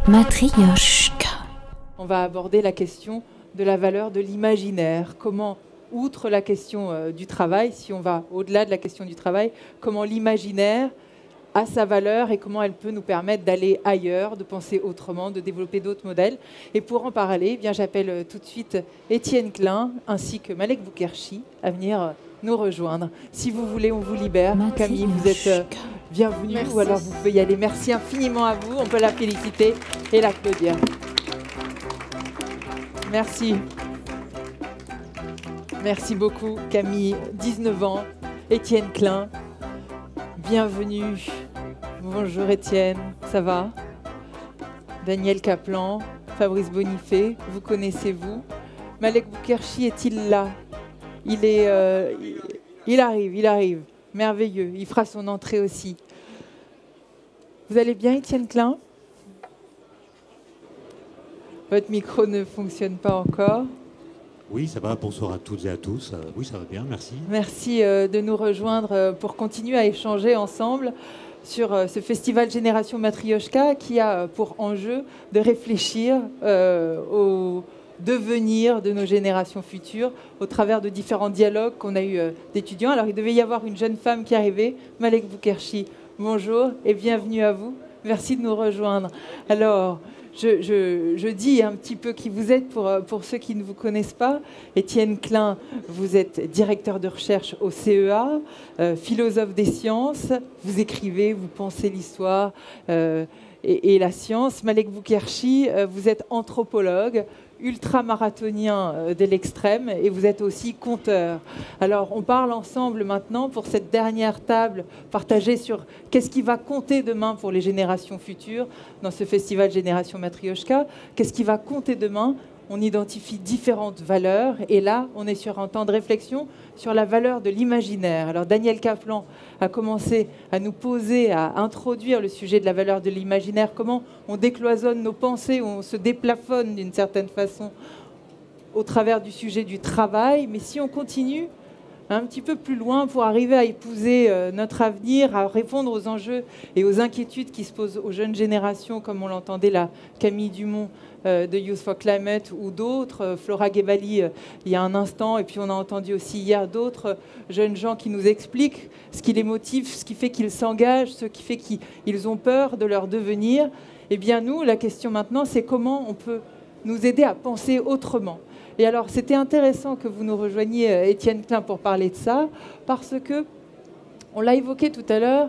Matryoshka. On va aborder la question de la valeur de l'imaginaire. Comment, outre la question du travail, si on va au-delà de la question du travail, comment l'imaginaire a sa valeur et comment elle peut nous permettre d'aller ailleurs, de penser autrement, de développer d'autres modèles. Et pour en parler, eh bien, j'appelle tout de suite Étienne Klein ainsi que Malek Boukherchi à venir nous rejoindre. Si vous voulez, on vous libère. Camille, vous êtes bienvenue. Ou alors vous pouvez y aller. Merci infiniment à vous. On peut la féliciter et l'applaudir. Merci. Merci beaucoup, Camille. 19 ans, Étienne Klein. Bienvenue. Bonjour Étienne, ça va? Daniel Kaplan, Fabrice Bonifay, vous connaissez-vous? Malek Boukherchi est-il là? Il arrive. Merveilleux. Il fera son entrée aussi. Vous allez bien, Étienne Klein? Votre micro ne fonctionne pas encore. Oui, ça va. Bonsoir à toutes et à tous. Oui, ça va bien, merci. Merci de nous rejoindre pour continuer à échanger ensemble sur ce festival Génération Matryoshka qui a pour enjeu de réfléchir au devenir de nos générations futures au travers de différents dialogues qu'on a eu d'étudiants. Alors, il devait y avoir une jeune femme qui arrivait, Malek Boukherchi. Bonjour et bienvenue à vous. Merci de nous rejoindre. Alors, je dis un petit peu qui vous êtes pour ceux qui ne vous connaissent pas. Étienne Klein, vous êtes directeur de recherche au CEA, philosophe des sciences. Vous écrivez, vous pensez l'histoire et la science. Malek Boukherchi, vous êtes anthropologue, ultramarathonien de l'extrême et vous êtes aussi conteur. Alors on parle ensemble maintenant pour cette dernière table partagée sur qu'est-ce qui va compter demain pour les générations futures dans ce festival Génération Matryoshka. Qu'est-ce qui va compter demain? On identifie différentes valeurs et là on est sur un temps de réflexion sur la valeur de l'imaginaire. Alors Daniel Kaplan a commencé à nous poser, à introduire le sujet de la valeur de l'imaginaire, comment on décloisonne nos pensées, on se déplafonne d'une certaine façon au travers du sujet du travail. Mais si on continue un petit peu plus loin pour arriver à épouser notre avenir, à répondre aux enjeux et aux inquiétudes qui se posent aux jeunes générations, comme on l'entendait là, Camille Dumont de Youth for Climate ou d'autres, Flora Gebali il y a un instant, et puis on a entendu aussi hier d'autres jeunes gens qui nous expliquent ce qui les motive, ce qui fait qu'ils s'engagent, ce qui fait qu'ils ont peur de leur devenir. Eh bien nous, la question maintenant, c'est comment on peut nous aider à penser autrement. Et alors, c'était intéressant que vous nous rejoigniez, Étienne Klein, pour parler de ça, parce que, on l'a évoqué tout à l'heure,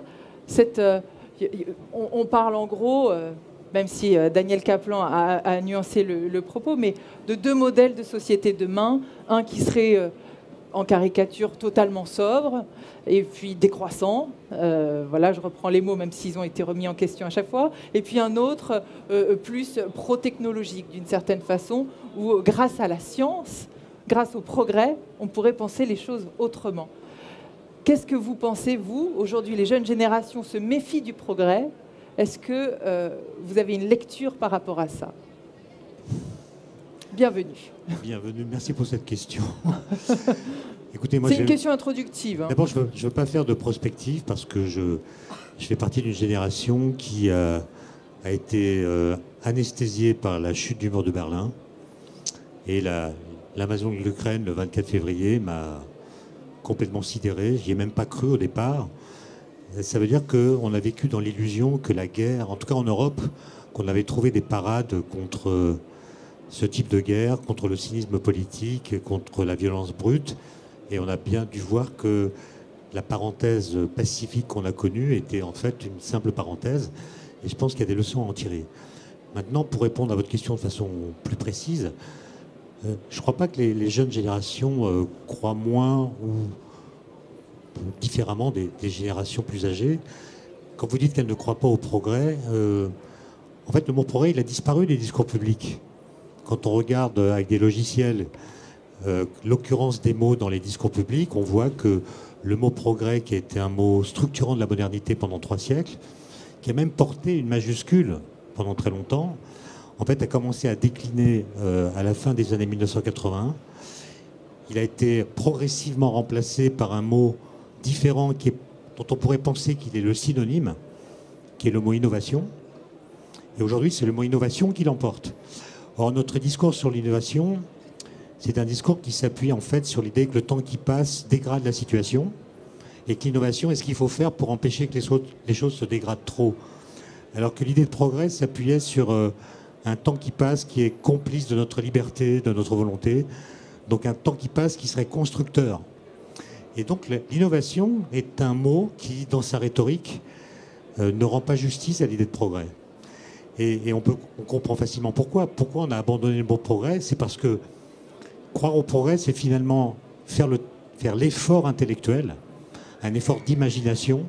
on parle en gros, même si Daniel Kaplan a nuancé le propos, mais de deux modèles de société demain, un qui serait en caricature totalement sobre, et puis décroissant, voilà, je reprends les mots même s'ils ont été remis en question à chaque fois, et puis un autre plus pro-technologique d'une certaine façon, où grâce à la science, grâce au progrès, on pourrait penser les choses autrement. Qu'est-ce que vous pensez, vous? Aujourd'hui, les jeunes générations se méfient du progrès. Est-ce que vous avez une lecture par rapport à ça? Bienvenue. Bienvenue, merci pour cette question. Écoutez, moi, c'est une question introductive. Hein. D'abord, je ne veux pas faire de prospective parce que je fais partie d'une génération qui a été anesthésiée par la chute du mur de Berlin. Et l'invasion de l'Ukraine le 24 février m'a complètement sidéré. J'y ai même pas cru au départ. Ça veut dire qu'on a vécu dans l'illusion que la guerre, en tout cas en Europe, qu'on avait trouvé des parades contre ce type de guerre, contre le cynisme politique, contre la violence brute. Et on a bien dû voir que la parenthèse pacifique qu'on a connue était en fait une simple parenthèse. Et je pense qu'il y a des leçons à en tirer. Maintenant, pour répondre à votre question de façon plus précise, je ne crois pas que les jeunes générations croient moins ou différemment des générations plus âgées. Quand vous dites qu'elles ne croient pas au progrès, en fait, le mot progrès, il a disparu des discours publics. Quand on regarde avec des logiciels l'occurrence des mots dans les discours publics, on voit que le mot progrès, qui a été un mot structurant de la modernité pendant 3 siècles, qui a même porté une majuscule pendant très longtemps, en fait, a commencé à décliner à la fin des années 1980. Il a été progressivement remplacé par un mot différent dont on pourrait penser qu'il est le synonyme, qui est le mot innovation. Et aujourd'hui, c'est le mot innovation qui l'emporte. Or, notre discours sur l'innovation, c'est un discours qui s'appuie en fait sur l'idée que le temps qui passe dégrade la situation et que l'innovation est ce qu'il faut faire pour empêcher que les choses se dégradent trop. Alors que l'idée de progrès s'appuyait sur un temps qui passe qui est complice de notre liberté, de notre volonté, donc un temps qui passe qui serait constructeur. Et donc l'innovation est un mot qui, dans sa rhétorique, ne rend pas justice à l'idée de progrès. Et on comprend facilement pourquoi. Pourquoi on a abandonné le mot progrès? C'est parce que croire au progrès, c'est finalement faire l'effort intellectuel, un effort d'imagination,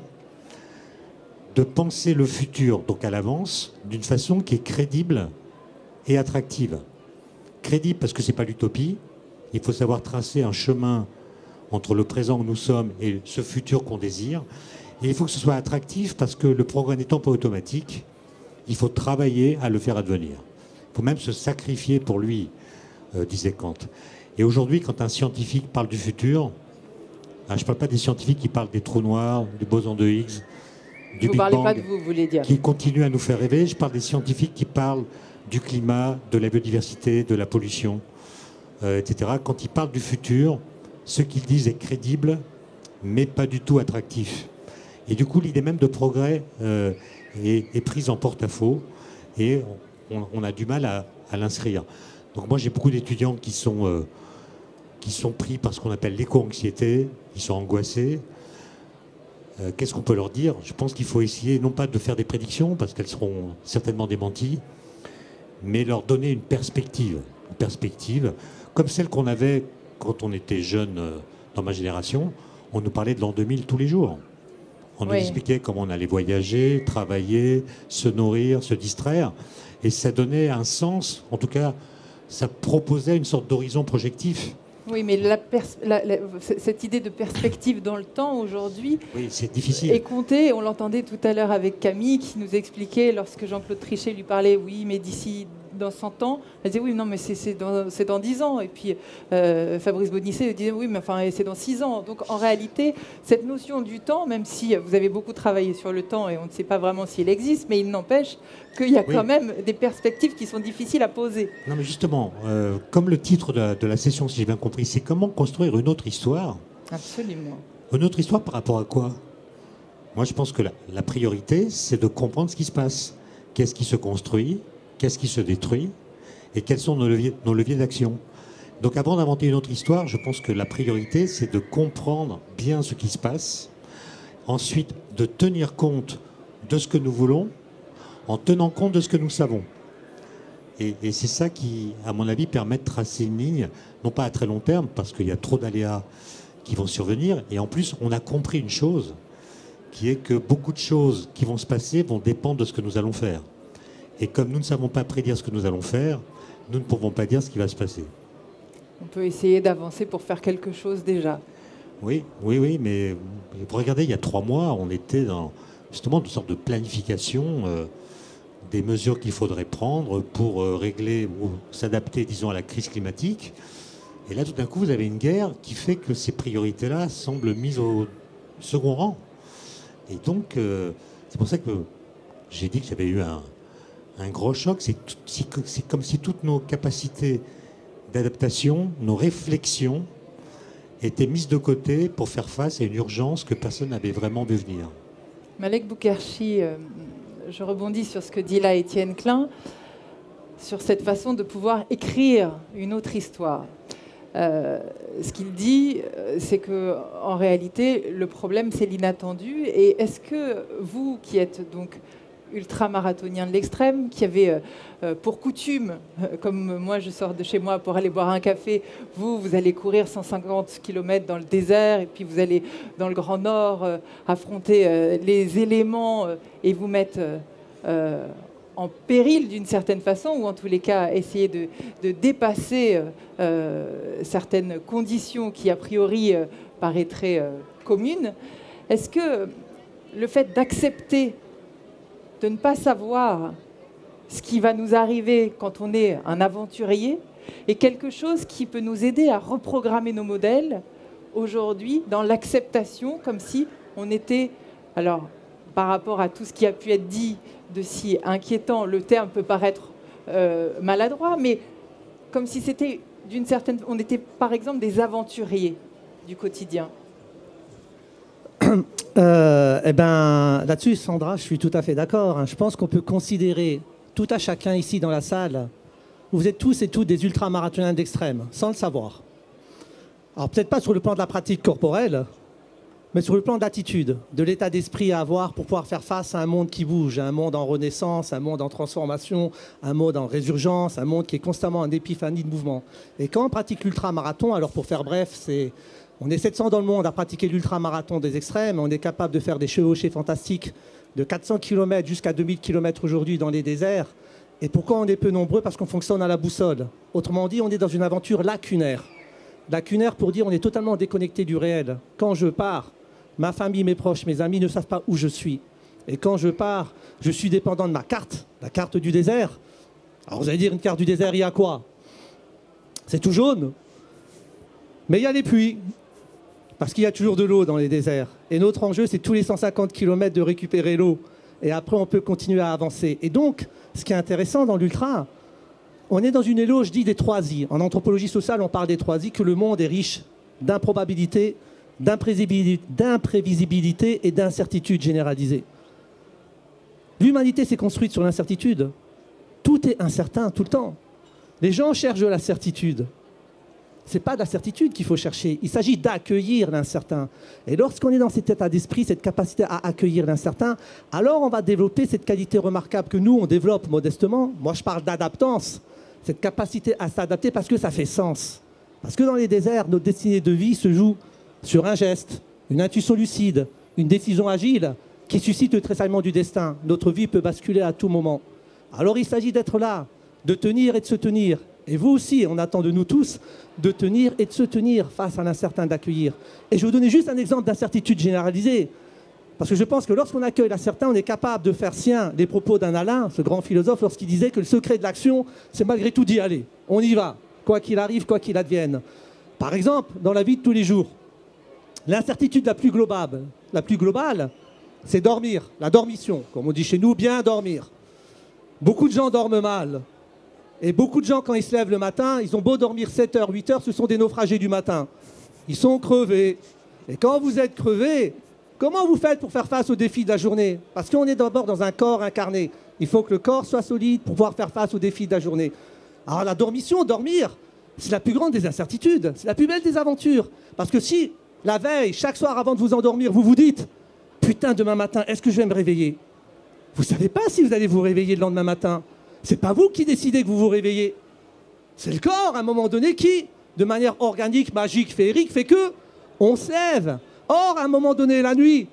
de penser le futur, donc à l'avance, d'une façon qui est crédible et attractive. Crédible parce que ce n'est pas l'utopie. Il faut savoir tracer un chemin entre le présent où nous sommes et ce futur qu'on désire. Et il faut que ce soit attractif parce que le progrès n'étant pas automatique, il faut travailler à le faire advenir. Il faut même se sacrifier pour lui, disait Kant. Et aujourd'hui, quand un scientifique parle du futur, je ne parle pas des scientifiques qui parlent des trous noirs, du boson de Higgs, du Big Bang, vous ne parlez pas de vous voulez dire. Qui continuent à nous faire rêver. Je parle des scientifiques qui parlent du climat, de la biodiversité, de la pollution, etc. Quand ils parlent du futur, ce qu'ils disent est crédible, mais pas du tout attractif. Et du coup, l'idée même de progrès est prise en porte-à-faux et on a du mal à l'inscrire. Donc moi, j'ai beaucoup d'étudiants qui sont pris par ce qu'on appelle l'éco-anxiété, ils sont angoissés. Qu'est-ce qu'on peut leur dire? Je pense qu'il faut essayer, non pas de faire des prédictions, parce qu'elles seront certainement démenties, mais leur donner une perspective comme celle qu'on avait quand on était jeune dans ma génération. On nous parlait de l'an 2000 tous les jours. On nous expliquait comment on allait voyager, travailler, se nourrir, se distraire. Et ça donnait un sens, en tout cas, ça proposait une sorte d'horizon projectif. Oui, mais cette idée de perspective dans le temps, aujourd'hui, c'est difficile. Est comptée. On l'entendait tout à l'heure avec Camille, qui nous expliquait, lorsque Jean-Claude Trichet lui parlait, oui, mais d'ici dans 100 ans, elle disait, oui, non, mais c'est dans 10 ans. Et puis Fabrice Bonisset disait, oui, mais enfin, c'est dans 6 ans. Donc, en réalité, cette notion du temps, même si vous avez beaucoup travaillé sur le temps, et on ne sait pas vraiment s'il existe, mais il n'empêche qu'il y a quand même des perspectives qui sont difficiles à poser. Non, mais justement, comme le titre de la session, si j'ai bien compris, c'est comment construire une autre histoire. Absolument. Une autre histoire par rapport à quoi? Moi, je pense que la priorité, c'est de comprendre ce qui se passe. Qu'est-ce qui se construit? Qu'est-ce qui se détruit? Et quels sont nos leviers d'action? Donc, avant d'inventer une autre histoire, je pense que la priorité, c'est de comprendre bien ce qui se passe. Ensuite, de tenir compte de ce que nous voulons en tenant compte de ce que nous savons. Et c'est ça qui, à mon avis, permet de tracer une ligne, non pas à très long terme, parce qu'il y a trop d'aléas qui vont survenir. Et en plus, on a compris une chose, qui est que beaucoup de choses qui vont se passer vont dépendre de ce que nous allons faire. Et comme nous ne savons pas prédire ce que nous allons faire, nous ne pouvons pas dire ce qui va se passer. On peut essayer d'avancer pour faire quelque chose déjà. Oui, mais regardez, il y a 3 mois, on était dans justement une sorte de planification des mesures qu'il faudrait prendre pour régler ou s'adapter, disons, à la crise climatique. Et là, tout d'un coup, vous avez une guerre qui fait que ces priorités-là semblent mises au second rang. Et donc, c'est pour ça que j'ai dit que j'avais eu un gros choc. C'est comme si toutes nos capacités d'adaptation, nos réflexions, étaient mises de côté pour faire face à une urgence que personne n'avait vraiment vu venir. Malek Boukherchi, je rebondis sur ce que dit là Étienne Klein, sur cette façon de pouvoir écrire une autre histoire. Ce qu'il dit, c'est qu'en réalité, le problème, c'est l'inattendu. Et est-ce que vous, qui êtes donc ultramarathonien de l'extrême, qui avez pour coutume, comme moi je sors de chez moi pour aller boire un café, vous allez courir 150 km dans le désert et puis vous allez dans le Grand Nord affronter les éléments et vous mettre en péril d'une certaine façon, ou en tous les cas essayer de dépasser certaines conditions qui a priori paraîtraient communes. Est-ce que le fait d'accepter de ne pas savoir ce qui va nous arriver quand on est un aventurier est quelque chose qui peut nous aider à reprogrammer nos modèles aujourd'hui dans l'acceptation, comme si on était, alors par rapport à tout ce qui a pu être dit de si inquiétant. Le terme peut paraître maladroit, mais comme si c'était d'une certaine... On était par exemple des aventuriers du quotidien. Eh ben, là-dessus, Sandra, je suis tout à fait d'accord. Je pense qu'on peut considérer tout à chacun ici dans la salle, vous êtes tous et toutes des ultramarathoniens d'extrême, sans le savoir. Alors peut-être pas sur le plan de la pratique corporelle, mais sur le plan d'attitude, de l'état d'esprit à avoir pour pouvoir faire face à un monde qui bouge, un monde en renaissance, un monde en transformation, un monde en résurgence, un monde qui est constamment en épiphanie de mouvement. Et quand on pratique l'ultramarathon, alors pour faire bref, on est 700 dans le monde à pratiquer l'ultramarathon des extrêmes, on est capable de faire des chevauchées fantastiques de 400 km jusqu'à 2000 km aujourd'hui dans les déserts. Et pourquoi on est peu nombreux? Parce qu'on fonctionne à la boussole. Autrement dit, on est dans une aventure lacunaire. Lacunaire pour dire on est totalement déconnecté du réel. Quand je pars, ma famille, mes proches, mes amis ne savent pas où je suis. Et quand je pars, je suis dépendant de ma carte, la carte du désert. Alors vous allez dire, une carte du désert, il y a quoi? C'est tout jaune. Mais il y a les pluies. Parce qu'il y a toujours de l'eau dans les déserts. Et notre enjeu, c'est tous les 150 km de récupérer l'eau. Et après, on peut continuer à avancer. Et donc, ce qui est intéressant dans l'ultra, on est dans une éloge, je dis, des 3 I. En anthropologie sociale, on parle des 3 I, que le monde est riche d'improbabilité, d'imprévisibilité et d'incertitude généralisée. L'humanité s'est construite sur l'incertitude. Tout est incertain, tout le temps. Les gens cherchent de la certitude. Ce n'est pas de la certitude qu'il faut chercher. Il s'agit d'accueillir l'incertain. Et lorsqu'on est dans cet état d'esprit, cette capacité à accueillir l'incertain, alors on va développer cette qualité remarquable que nous, on développe modestement. Moi, je parle d'adaptance. Cette capacité à s'adapter parce que ça fait sens. Parce que dans les déserts, notre destinée de vie se joue sur un geste, une intuition lucide, une décision agile qui suscite le tressaillement du destin. Notre vie peut basculer à tout moment. Alors il s'agit d'être là, de tenir et de se tenir. Et vous aussi, on attend de nous tous de tenir et de se tenir face à l'incertain, d'accueillir. Et je vais vous donner juste un exemple d'incertitude généralisée. Parce que je pense que lorsqu'on accueille l'incertain, on est capable de faire sien les propos d'un Alain, ce grand philosophe, lorsqu'il disait que le secret de l'action, c'est malgré tout d'y aller. On y va, quoi qu'il arrive, quoi qu'il advienne. Par exemple, dans la vie de tous les jours, l'incertitude la plus globale, c'est dormir, la dormition. Comme on dit chez nous, bien dormir. Beaucoup de gens dorment mal. Et beaucoup de gens, quand ils se lèvent le matin, ils ont beau dormir 7 heures, 8 heures, ce sont des naufragés du matin. Ils sont crevés. Et quand vous êtes crevé, comment vous faites pour faire face aux défis de la journée? Parce qu'on est d'abord dans un corps incarné. Il faut que le corps soit solide pour pouvoir faire face aux défis de la journée. Alors la dormition, dormir, c'est la plus grande des incertitudes. C'est la plus belle des aventures. Parce que si, la veille, chaque soir avant de vous endormir, vous vous dites « Putain, demain matin, est-ce que je vais me réveiller ?» Vous ne savez pas si vous allez vous réveiller le lendemain matin. C'est pas vous qui décidez que vous vous réveillez. C'est le corps, à un moment donné, qui, de manière organique, magique, féerique, fait que on se lève. Or, à un moment donné, la nuit,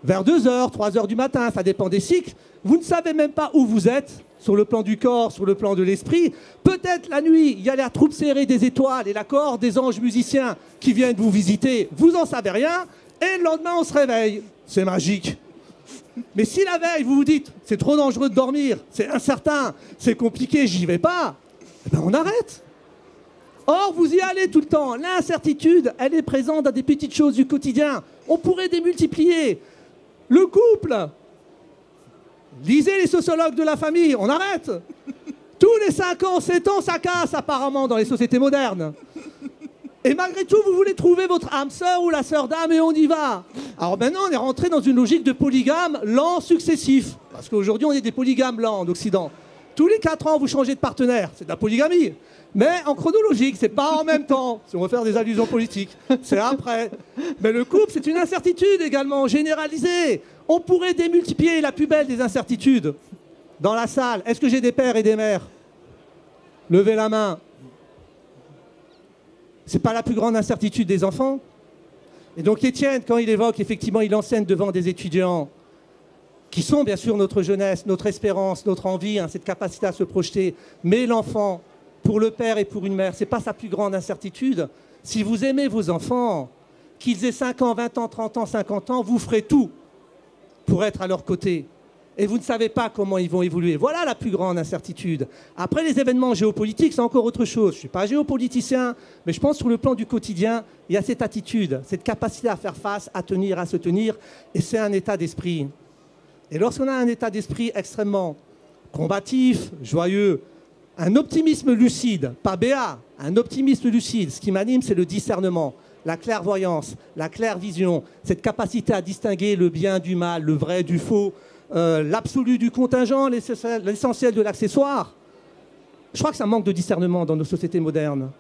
vers 2 heures, 3 heures du matin, ça dépend des cycles, vous ne savez même pas où vous êtes, sur le plan du corps, sur le plan de l'esprit. Peut-être la nuit, il y a la troupe serrée des étoiles et la cohorte des anges musiciens qui viennent vous visiter. Vous n'en savez rien, et le lendemain, on se réveille. C'est magique. Mais si la veille, vous vous dites, c'est trop dangereux de dormir, c'est incertain, c'est compliqué, j'y vais pas, eh ben on arrête. Or, vous y allez tout le temps. L'incertitude, elle est présente dans des petites choses du quotidien. On pourrait démultiplier. Le couple. Lisez les sociologues de la famille, on arrête. Tous les 5 ans, 7 ans, ça casse apparemment dans les sociétés modernes. Et malgré tout, vous voulez trouver votre âme sœur ou la sœur d'âme et on y va. Alors maintenant, on est rentré dans une logique de polygame lent successif. Parce qu'aujourd'hui, on est des polygames lents en Occident. Tous les 4 ans, vous changez de partenaire. C'est de la polygamie. Mais en chronologique, c'est pas en même temps. Si on veut faire des allusions politiques, c'est après. Mais le couple, c'est une incertitude également, généralisée. On pourrait démultiplier la plus belle des incertitudes. Dans la salle, est-ce que j'ai des pères et des mères? Levez la main. C'est pas la plus grande incertitude des enfants? Et donc Étienne, quand il évoque, effectivement, il enseigne devant des étudiants qui sont bien sûr notre jeunesse, notre espérance, notre envie, hein, cette capacité à se projeter. Mais l'enfant, pour le père et pour une mère, c'est pas sa plus grande incertitude. Si vous aimez vos enfants, qu'ils aient 5 ans, 20 ans, 30 ans, 50 ans, vous ferez tout pour être à leur côté. Et vous ne savez pas comment ils vont évoluer. Voilà la plus grande incertitude. Après, les événements géopolitiques, c'est encore autre chose. Je ne suis pas géopoliticien, mais je pense sur le plan du quotidien, il y a cette attitude, cette capacité à faire face, à tenir, à se tenir. Et c'est un état d'esprit. Et lorsqu'on a un état d'esprit extrêmement combatif, joyeux, un optimisme lucide, pas béat, un optimisme lucide, ce qui m'anime, c'est le discernement, la clairvoyance, la clairvision, cette capacité à distinguer le bien du mal, le vrai du faux, l'absolu du contingent, l'essentiel de l'accessoire. Je crois que ça manque de discernement dans nos sociétés modernes.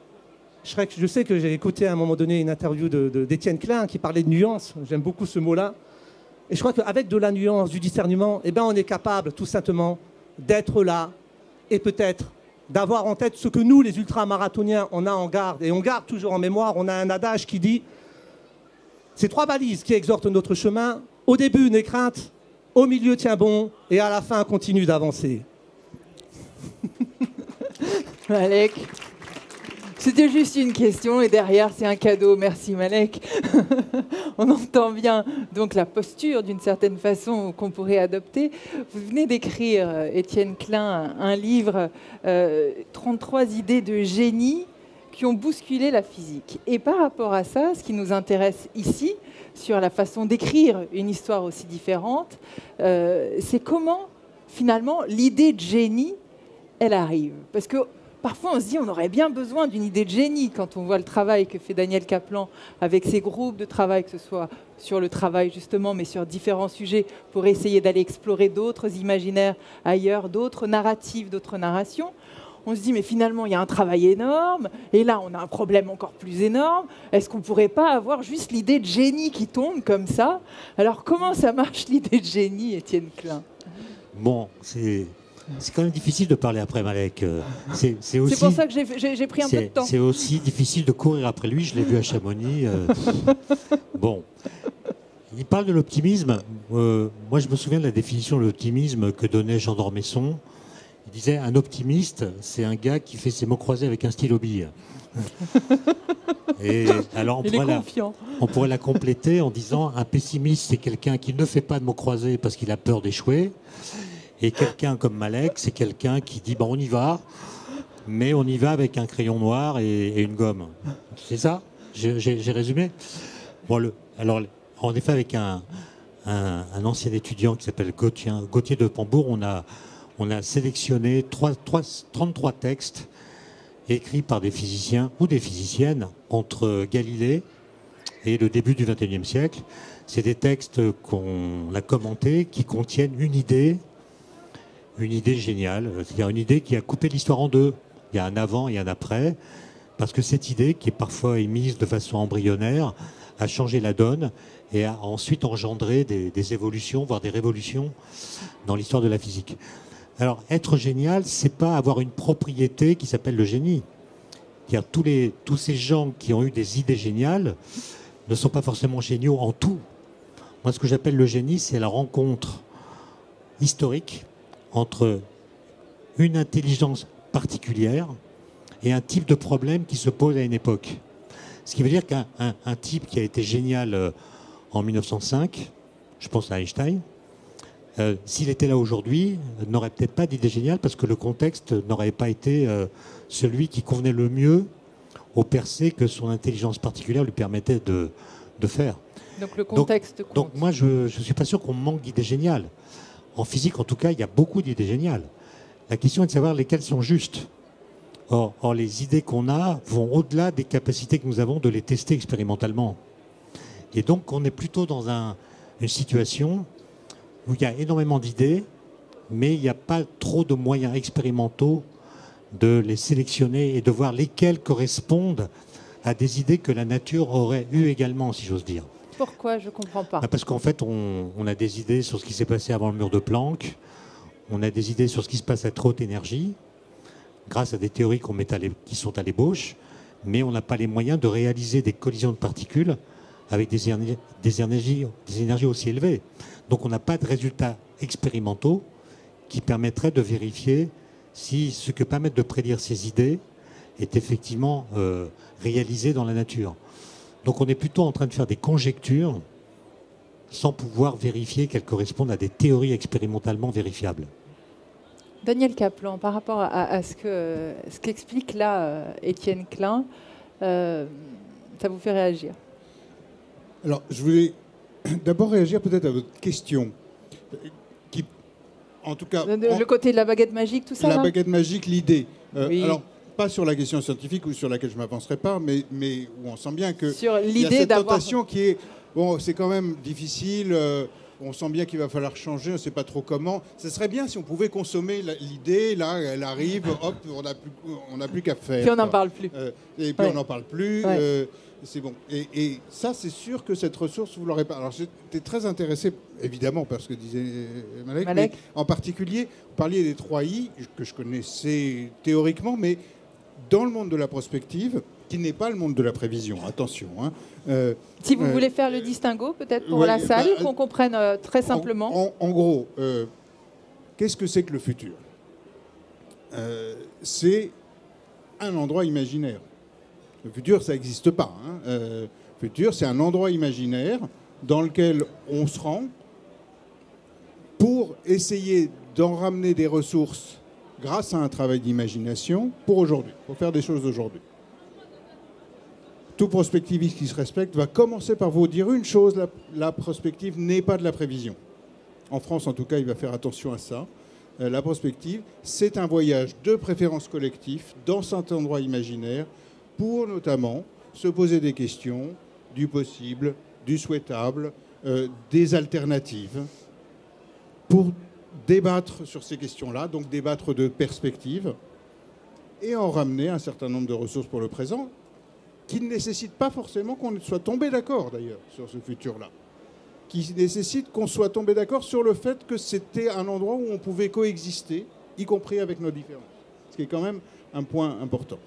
Je sais que j'ai écouté à un moment donné une interview d'Étienne Klein qui parlait de nuance. J'aime beaucoup ce mot-là. Et je crois qu'avec de la nuance, du discernement, eh ben on est capable tout simplement d'être là et peut-être d'avoir en tête ce que nous, les ultramarathoniens, on a en garde. Et on garde toujours en mémoire, on a un adage qui dit « C'est 3 balises qui exhortent notre chemin. Au début, n'aie crainte, au milieu, tiens bon, et à la fin, continue d'avancer. » Malek, c'était juste une question et derrière c'est un cadeau. Merci Malek. On entend bien donc la posture d'une certaine façon qu'on pourrait adopter. Vous venez d'écrire, Étienne Klein, un livre, 33 idées de génie qui ont bousculé la physique. Et par rapport à ça, ce qui nous intéresse ici, sur la façon d'écrire une histoire aussi différente, c'est comment finalement l'idée de génie, elle arrive. Parce que parfois, on se dit on aurait bien besoin d'une idée de génie quand on voit le travail que fait Daniel Kaplan avec ses groupes de travail, que ce soit sur le travail justement, mais sur différents sujets pour essayer d'aller explorer d'autres imaginaires ailleurs, d'autres narratifs, d'autres narrations. On se dit mais finalement, il y a un travail énorme et là, on a un problème encore plus énorme. Est-ce qu'on ne pourrait pas avoir juste l'idée de génie qui tombe comme ça? Alors, comment ça marche l'idée de génie, Étienne Klein? Bon, c'est quand même difficile de parler après Malek. C'est pour ça que j'ai pris un peu de temps. C'est aussi difficile de courir après lui. Je l'ai vu à Chamonix. Bon. Il parle de l'optimisme. Moi, je me souviens de la définition de l'optimisme que donnait Jean d'Ormesson. Il disait un optimiste, c'est un gars qui fait ses mots croisés avec un stylo bille. Et alors on pourrait la compléter en disant un pessimiste, c'est quelqu'un qui ne fait pas de mots croisés parce qu'il a peur d'échouer. Et quelqu'un comme Malek, c'est quelqu'un qui dit bon, on y va, mais on y va avec un crayon noir et une gomme. C'est ça? J'ai résumé? Bon, alors, en effet, avec un ancien étudiant qui s'appelle Gauthier de Pambourg, on a sélectionné 33 textes écrits par des physiciens ou des physiciennes entre Galilée et le début du XXIe siècle. C'est des textes qu'on a commentés qui contiennent une idée géniale, c'est-à-dire une idée qui a coupé l'histoire en deux. Il y a un avant et un après, parce que cette idée, qui est parfois émise de façon embryonnaire, a changé la donne et a ensuite engendré des évolutions, voire des révolutions dans l'histoire de la physique. Alors, être génial, c'est pas avoir une propriété qui s'appelle le génie. C'est-à-dire, tous ces gens qui ont eu des idées géniales ne sont pas forcément géniaux en tout. Moi, ce que j'appelle le génie, c'est la rencontre historique entre une intelligence particulière et un type de problème qui se pose à une époque. Ce qui veut dire qu'un type qui a été génial en 1905, je pense à Einstein, s'il était là aujourd'hui, n'aurait peut-être pas d'idée géniale parce que le contexte n'aurait pas été celui qui convenait le mieux au percées que son intelligence particulière lui permettait de faire. Donc le contexte compte. Donc moi, je ne suis pas sûr qu'on manque d'idées géniales. En physique, en tout cas, il y a beaucoup d'idées géniales. La question est de savoir lesquelles sont justes. Or, les idées qu'on a vont au-delà des capacités que nous avons de les tester expérimentalement. Et donc, on est plutôt dans une situation où il y a énormément d'idées, mais il n'y a pas trop de moyens expérimentaux de les sélectionner et de voir lesquelles correspondent à des idées que la nature aurait eues également, si j'ose dire. Pourquoi? Je ne comprends pas. Parce qu'en fait, on a des idées sur ce qui s'est passé avant le mur de Planck, on a des idées sur ce qui se passe à très haute énergie, grâce à des théories qui sont à l'ébauche, mais on n'a pas les moyens de réaliser des collisions de particules avec des énergies aussi élevées. Donc on n'a pas de résultats expérimentaux qui permettraient de vérifier si ce que permettent de prédire ces idées est effectivement réalisé dans la nature. Donc on est plutôt en train de faire des conjectures sans pouvoir vérifier qu'elles correspondent à des théories expérimentalement vérifiables. Daniel Kaplan, par rapport à ce qu'explique là Étienne Klein, ça vous fait réagir? Alors, je voulais d'abord réagir peut-être à votre question. en tout cas... Le côté de la baguette magique, tout ça la là baguette magique, l'idée. Oui. Alors, pas sur la question scientifique ou sur laquelle je ne m'avancerai pas, mais où on sent bien que sur il y a l'idée cette d'avoir... tentation qui est... Bon, c'est quand même difficile, on sent bien qu'il va falloir changer, on ne sait pas trop comment. Ce serait bien si on pouvait consommer l'idée, là, elle arrive, hop, on n'a plus qu'à faire. Puis on n'en quoi. parle plus. Et puis Ouais. on n'en parle plus. Ouais. C'est bon. Et ça, c'est sûr que cette ressource, vous l'aurez pas. Alors, j'étais très intéressé, évidemment, par ce que disait Malek, Malek. mais en particulier, vous parliez des 3 I, que je connaissais théoriquement, mais dans le monde de la prospective, qui n'est pas le monde de la prévision, attention. Hein, Si vous voulez faire le distinguo, peut-être pour ouais, la salle, bah, qu'on comprenne très simplement. En gros, qu'est-ce que c'est que le futur? C'est un endroit imaginaire. Le futur, ça n'existe pas. Hein. Le futur, c'est un endroit imaginaire dans lequel on se rend pour essayer d'en ramener des ressources grâce à un travail d'imagination pour aujourd'hui, pour faire des choses aujourd'hui. Tout prospectiviste qui se respecte va commencer par vous dire une chose, la prospective n'est pas de la prévision. En France, en tout cas, il va faire attention à ça. La prospective, c'est un voyage de préférence collectif dans cet endroit imaginaire pour notamment se poser des questions du possible, du souhaitable, des alternatives, pour débattre sur ces questions-là, donc débattre de perspectives, et en ramener un certain nombre de ressources pour le présent, qui ne nécessitent pas forcément qu'on soit tombé d'accord, d'ailleurs, sur ce futur-là, qui nécessite qu'on soit tombé d'accord sur le fait que c'était un endroit où on pouvait coexister, y compris avec nos différences, ce qui est quand même un point important.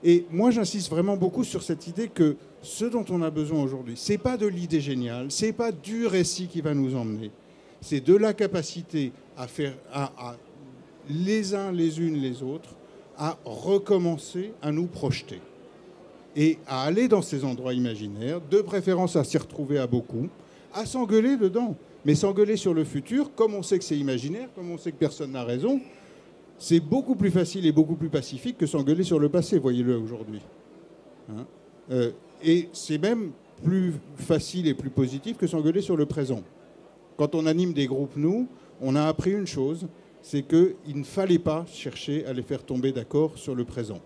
Et moi, j'insiste vraiment beaucoup sur cette idée que ce dont on a besoin aujourd'hui, c'est pas de l'idée géniale, c'est pas du récit qui va nous emmener, c'est de la capacité à faire, à les uns, les unes, les autres, à recommencer à nous projeter et à aller dans ces endroits imaginaires, de préférence à s'y retrouver à beaucoup, à s'engueuler dedans, mais s'engueuler sur le futur, comme on sait que c'est imaginaire, comme on sait que personne n'a raison. C'est beaucoup plus facile et beaucoup plus pacifique que s'engueuler sur le passé, voyez-le aujourd'hui. Hein, et c'est même plus facile et plus positif que s'engueuler sur le présent. Quand on anime des groupes, nous, on a appris une chose, c'est qu'il ne fallait pas chercher à les faire tomber d'accord sur le présent.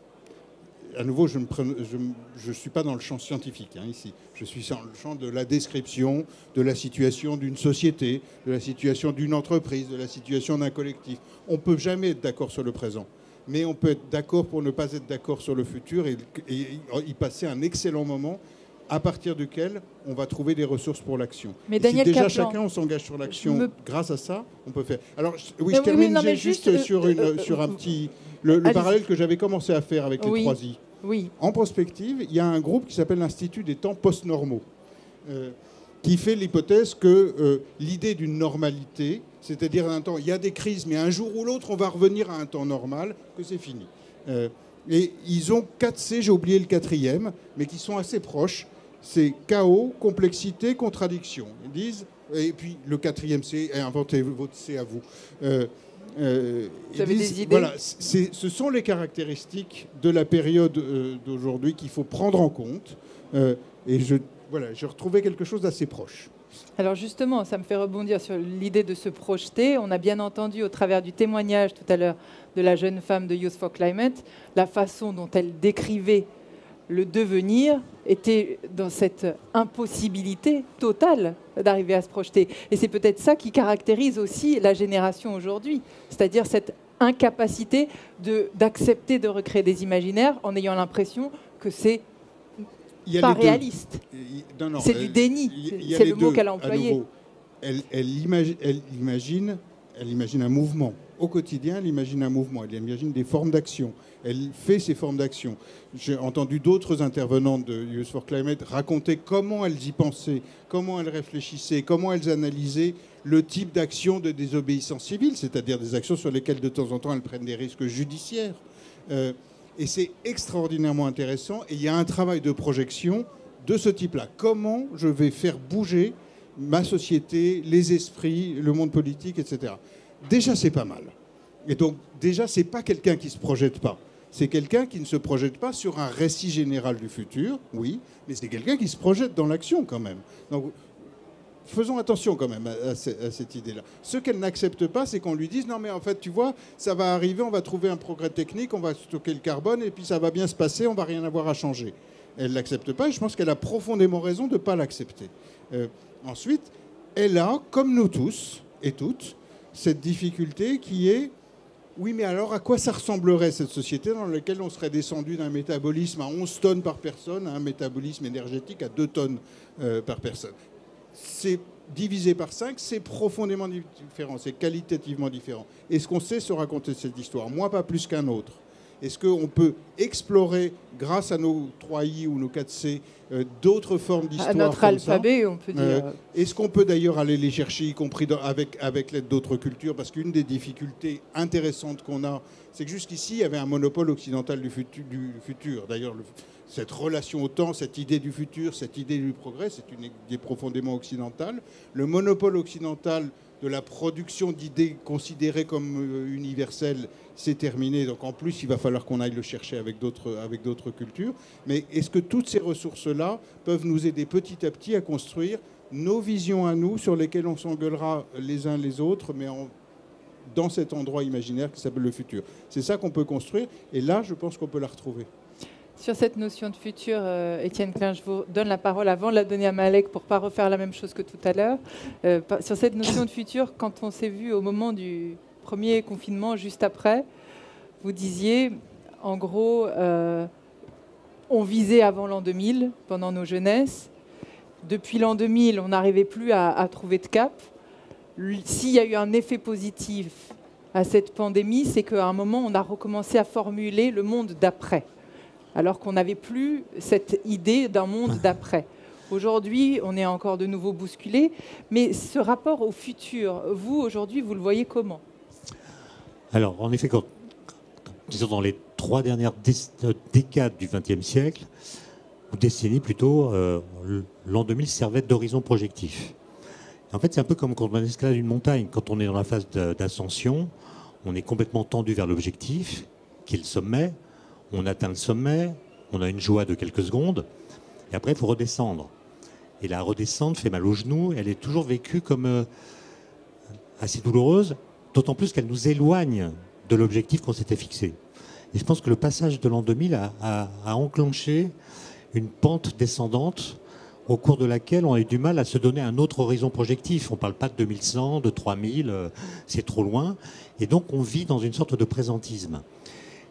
À nouveau, je ne suis pas dans le champ scientifique hein, ici. Je suis dans le champ de la description de la situation d'une société, de la situation d'une entreprise, de la situation d'un collectif. On ne peut jamais être d'accord sur le présent. Mais on peut être d'accord pour ne pas être d'accord sur le futur et y passer un excellent moment à partir duquel on va trouver des ressources pour l'action. Mais et Daniel si déjà Kaplan, chacun on s'engage sur l'action grâce à ça, on peut faire. Alors oui, Mais je termine mais juste sur un petit... Le parallèle que j'avais commencé à faire avec les 3 I. Oui. En prospective, il y a un groupe qui s'appelle l'Institut des temps post-normaux, qui fait l'hypothèse que l'idée d'une normalité, c'est-à-dire un temps, il y a des crises, mais un jour ou l'autre, on va revenir à un temps normal, que c'est fini. Et ils ont 4 C, j'ai oublié le 4e, mais qui sont assez proches. C'est chaos, complexité, contradiction. Ils disent, et puis le 4e C, inventez votre C à vous. Vous avez des idées? Voilà, ce sont les caractéristiques de la période d'aujourd'hui qu'il faut prendre en compte. Et je retrouvais quelque chose d'assez proche. Alors justement, ça me fait rebondir sur l'idée de se projeter. On a bien entendu au travers du témoignage tout à l'heure de la jeune femme de Youth for Climate, la façon dont elle décrivait le devenir était dans cette impossibilité totale d'arriver à se projeter. Et c'est peut-être ça qui caractérise aussi la génération aujourd'hui, c'est-à-dire cette incapacité d'accepter de recréer des imaginaires en ayant l'impression que c'est pas réaliste. C'est du déni, c'est le mot qu'elle a employé. Elle imagine un mouvement. Au quotidien, elle imagine un mouvement, elle imagine des formes d'action. Elle fait ces formes d'action. J'ai entendu d'autres intervenantes de Youth for Climate raconter comment elles y pensaient, comment elles réfléchissaient, comment elles analysaient le type d'action de désobéissance civile, c'est-à-dire des actions sur lesquelles de temps en temps elles prennent des risques judiciaires. Et c'est extraordinairement intéressant. Et il y a un travail de projection de ce type-là. Comment je vais faire bouger ma société, les esprits, le monde politique, etc. Déjà, c'est pas mal. Et donc, déjà, c'est pas quelqu'un qui se projette pas. C'est quelqu'un qui ne se projette pas sur un récit général du futur, oui, mais c'est quelqu'un qui se projette dans l'action quand même. Donc, faisons attention quand même à cette idée-là. Ce qu'elle n'accepte pas, c'est qu'on lui dise « Non, mais en fait, tu vois, ça va arriver, on va trouver un progrès technique, on va stocker le carbone, et puis ça va bien se passer, on va rien avoir à changer. » Elle ne l'accepte pas, et je pense qu'elle a profondément raison de ne pas l'accepter. Ensuite, elle a, comme nous tous et toutes, cette difficulté qui est « Oui, mais alors à quoi ça ressemblerait cette société dans laquelle on serait descendu d'un métabolisme à 11 tonnes par personne à un métabolisme énergétique à 2 tonnes par personne ?» C'est divisé par 5, c'est profondément différent, c'est qualitativement différent. Est-ce qu'on sait se raconter cette histoire? Moi, pas plus qu'un autre. Est-ce qu'on peut explorer, grâce à nos 3I ou nos 4C, d'autres formes d'histoire? À notre alphabet, on peut dire. Est-ce qu'on peut d'ailleurs aller les chercher, y compris avec l'aide d'autres cultures? Parce qu'une des difficultés intéressantes qu'on a, c'est que jusqu'ici, il y avait un monopole occidental du futur. D'ailleurs, cette relation au temps, cette idée du futur, cette idée du progrès, c'est une idée profondément occidentale. Le monopole occidental de la production d'idées considérées comme universelles, c'est terminé. Donc en plus, il va falloir qu'on aille le chercher avec d'autres cultures. Mais est-ce que toutes ces ressources-là peuvent nous aider petit à petit à construire nos visions à nous, sur lesquelles on s'engueulera les uns les autres, mais dans cet endroit imaginaire qui s'appelle le futur? C'est ça qu'on peut construire. Et là, je pense qu'on peut la retrouver. Sur cette notion de futur, Étienne Klein, je vous donne la parole avant de la donner à Malek pour ne pas refaire la même chose que tout à l'heure. Sur cette notion de futur, quand on s'est vu au moment du premier confinement, juste après, vous disiez, en gros, on visait avant l'an 2000, pendant nos jeunesses. Depuis l'an 2000, on n'arrivait plus à trouver de cap. S'il y a eu un effet positif à cette pandémie, c'est qu'à un moment, on a recommencé à formuler le monde d'après, alors qu'on n'avait plus cette idée d'un monde d'après. Aujourd'hui, on est encore de nouveau bousculé, mais ce rapport au futur, vous, aujourd'hui, vous le voyez comment? Alors, en effet, disons dans les 3 dernières décades du XXe siècle, ou décennies plutôt, l'an 2000 servait d'horizon projectif. En fait, c'est un peu comme quand on escalade une montagne. Quand on est dans la phase d'ascension, on est complètement tendu vers l'objectif, qui est le sommet. On atteint le sommet, on a une joie de quelques secondes, et après, il faut redescendre. Et la redescente fait mal aux genoux, elle est toujours vécue comme assez douloureuse, d'autant plus qu'elle nous éloigne de l'objectif qu'on s'était fixé. Et je pense que le passage de l'an 2000 a enclenché une pente descendante au cours de laquelle on a eu du mal à se donner un autre horizon projectif. On ne parle pas de 2100, de 3000, c'est trop loin. Et donc, on vit dans une sorte de présentisme.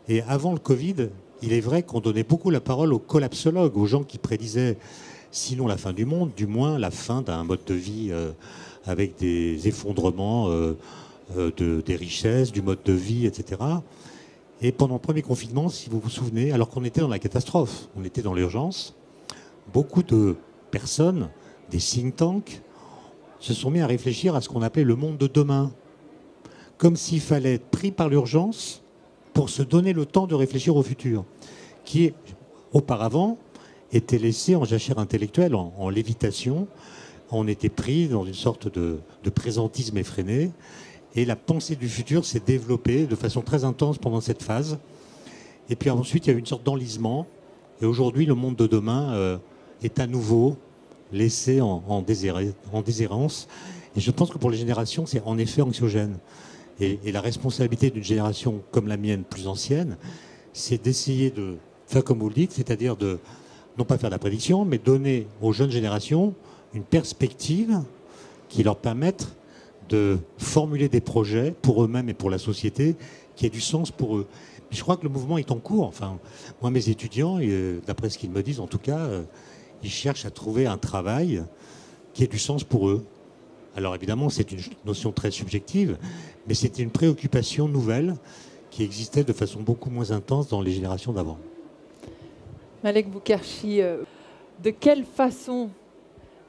Et avant le Covid, il est vrai qu'on donnait beaucoup la parole aux collapsologues, aux gens qui prédisaient, sinon la fin du monde, du moins la fin d'un mode de vie avec des effondrements des richesses, du mode de vie, etc. Et pendant le premier confinement, si vous vous souvenez, alors qu'on était dans la catastrophe, on était dans l'urgence, beaucoup de personnes, des think tanks, se sont mis à réfléchir à ce qu'on appelait le monde de demain, comme s'il fallait être pris par l'urgence pour se donner le temps de réfléchir au futur, qui auparavant était laissé en jachère intellectuelle, en lévitation. On était pris dans une sorte de présentisme effréné, et la pensée du futur s'est développée de façon très intense pendant cette phase. Et puis ensuite, il y a eu une sorte d'enlisement, et aujourd'hui, le monde de demain est à nouveau laissé en déshérence. Et je pense que pour les générations, c'est en effet anxiogène. Et la responsabilité d'une génération comme la mienne, plus ancienne, c'est d'essayer de faire comme vous le dites, c'est-à-dire de non pas faire de la prédiction, mais donner aux jeunes générations une perspective qui leur permette de formuler des projets pour eux-mêmes et pour la société qui aient du sens pour eux. Mais je crois que le mouvement est en cours. Enfin, moi, mes étudiants, d'après ce qu'ils me disent en tout cas, ils cherchent à trouver un travail qui ait du sens pour eux. Alors évidemment, c'est une notion très subjective, mais c'était une préoccupation nouvelle qui existait de façon beaucoup moins intense dans les générations d'avant. Malek Boukherchi, de quelle façon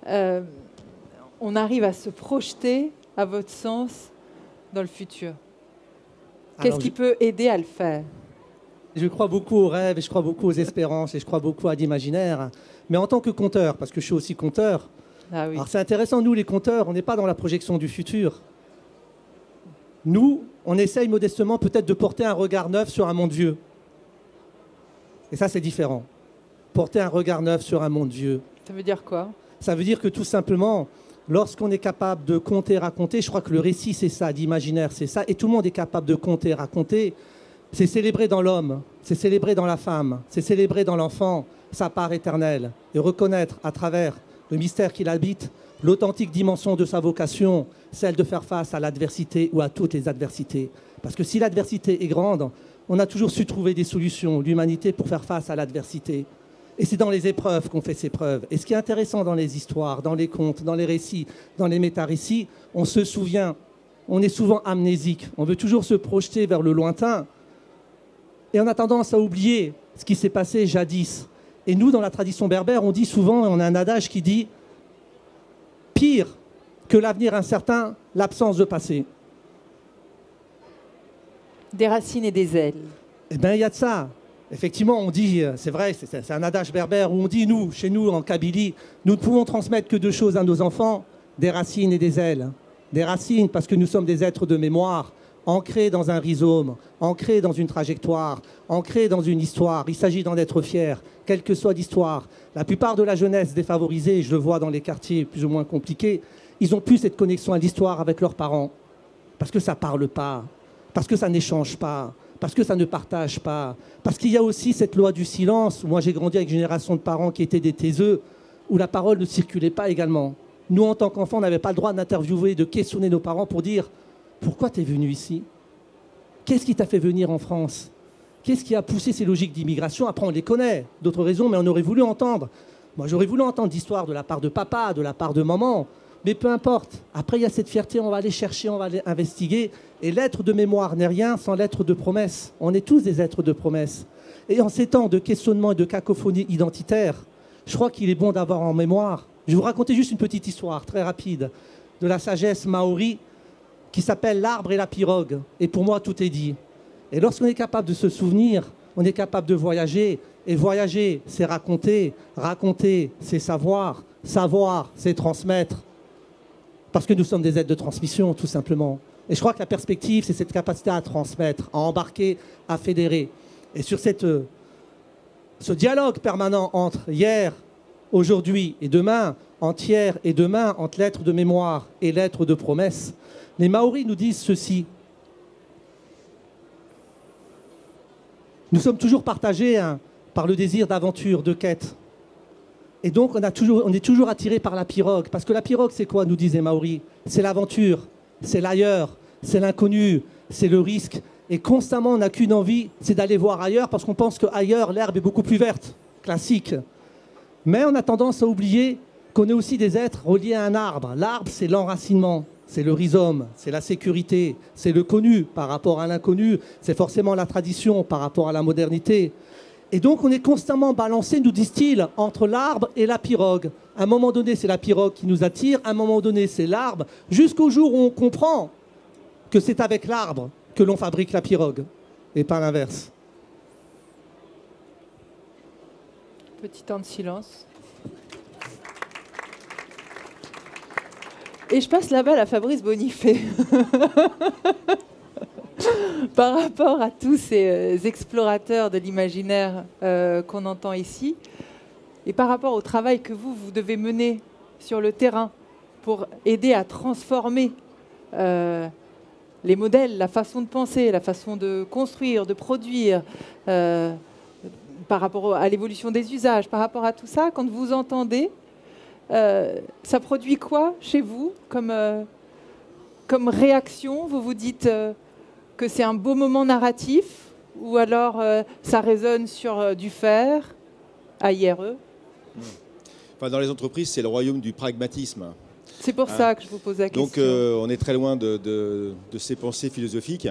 on arrive à se projeter, à votre sens, dans le futur? Qu'est-ce qui peut aider à le faire? Je crois beaucoup aux rêves, et je crois beaucoup aux espérances, et je crois beaucoup à l'imaginaire. Mais en tant que conteur, parce que je suis aussi conteur, ah oui. Alors c'est intéressant, nous les conteurs, on n'est pas dans la projection du futur. Nous, on essaye modestement peut-être de porter un regard neuf sur un monde vieux. Et ça, c'est différent. Porter un regard neuf sur un monde vieux. Ça veut dire quoi? Ça veut dire que tout simplement, lorsqu'on est capable de conter, raconter, je crois que le récit c'est ça, l'imaginaire c'est ça, et tout le monde est capable de conter, raconter, c'est célébrer dans l'homme, c'est célébrer dans la femme, c'est célébrer dans l'enfant sa part éternelle, et reconnaître à travers le mystère qu'il habite, l'authentique dimension de sa vocation, celle de faire face à l'adversité ou à toutes les adversités. Parce que si l'adversité est grande, on a toujours su trouver des solutions, l'humanité, pour faire face à l'adversité. Et c'est dans les épreuves qu'on fait ces preuves. Et ce qui est intéressant dans les histoires, dans les contes, dans les récits, dans les méta-récits, on se souvient, on est souvent amnésique, on veut toujours se projeter vers le lointain, et on a tendance à oublier ce qui s'est passé jadis. Et nous, dans la tradition berbère, on dit souvent, on a un adage qui dit « pire que l'avenir incertain, l'absence de passé ». Des racines et des ailes. Eh bien, il y a de ça. Effectivement, on dit, c'est vrai, c'est un adage berbère où on dit, nous, chez nous, en Kabylie, nous ne pouvons transmettre que deux choses à nos enfants, des racines et des ailes. Des racines parce que nous sommes des êtres de mémoire, ancrés dans un rhizome, ancrés dans une trajectoire, ancrés dans une histoire. Il s'agit d'en être fier, quelle que soit l'histoire. La plupart de la jeunesse défavorisée, je le vois dans les quartiers plus ou moins compliqués, ils n'ont plus cette connexion à l'histoire avec leurs parents. Parce que ça ne parle pas, parce que ça n'échange pas, parce que ça ne partage pas, parce qu'il y a aussi cette loi du silence. Moi, j'ai grandi avec une génération de parents qui étaient des taiseux, où la parole ne circulait pas également. Nous, en tant qu'enfants, on n'avait pas le droit d'interviewer, de questionner nos parents pour dire « Pourquoi tu es venu ici? Qu'est-ce qui t'a fait venir en France? Qu'est-ce qui a poussé ces logiques d'immigration ?» Après, on les connaît, d'autres raisons, mais on aurait voulu entendre. Moi, j'aurais voulu entendre d'histoire de la part de papa, de la part de maman, mais peu importe. Après, il y a cette fierté, on va aller chercher, on va aller investiguer. Et l'être de mémoire n'est rien sans l'être de promesse. On est tous des êtres de promesse. Et en ces temps de questionnement et de cacophonie identitaire, je crois qu'il est bon d'avoir en mémoire. Je vais vous raconter juste une petite histoire très rapide de la sagesse maori qui s'appelle l'arbre et la pirogue. Et pour moi, tout est dit. Et lorsqu'on est capable de se souvenir, on est capable de voyager. Et voyager, c'est raconter. Raconter, c'est savoir. Savoir, c'est transmettre. Parce que nous sommes des êtres de transmission, tout simplement. Et je crois que la perspective, c'est cette capacité à transmettre, à embarquer, à fédérer. Et sur ce dialogue permanent entre hier, aujourd'hui et demain, entre hier et demain, entre l'être de mémoire et l'être de promesse, les Maoris nous disent ceci. Nous sommes toujours partagés par le désir d'aventure, de quête. Et donc, on est toujours attiré par la pirogue. Parce que la pirogue, c'est quoi, nous disent les Maoris? C'est l'aventure, c'est l'ailleurs, c'est l'inconnu, c'est le risque. Et constamment, on n'a qu'une envie, c'est d'aller voir ailleurs, parce qu'on pense qu'ailleurs, l'herbe est beaucoup plus verte, classique. Mais on a tendance à oublier qu'on est aussi des êtres reliés à un arbre. L'arbre, c'est l'enracinement, c'est le rhizome, c'est la sécurité, c'est le connu par rapport à l'inconnu, c'est forcément la tradition par rapport à la modernité. Et donc, on est constamment balancé, nous disent-ils, entre l'arbre et la pirogue. À un moment donné, c'est la pirogue qui nous attire. À un moment donné, c'est l'arbre. Jusqu'au jour où on comprend que c'est avec l'arbre que l'on fabrique la pirogue, et pas l'inverse. Petit temps de silence. Et je passe la balle à Fabrice Bonifay. Par rapport à tous ces explorateurs de l'imaginaire qu'on entend ici, et par rapport au travail que vous devez mener sur le terrain pour aider à transformer les modèles, la façon de penser, la façon de construire, de produire, par rapport à l'évolution des usages, par rapport à tout ça, quand vous entendez, ça produit quoi chez vous comme réaction? Vous vous dites que c'est un beau moment narratif, ou alors ça résonne sur du faire, AIRE? Enfin, dans les entreprises, c'est le royaume du pragmatisme. C'est pour ça que je vous pose la question. Donc on est très loin de ces pensées philosophiques.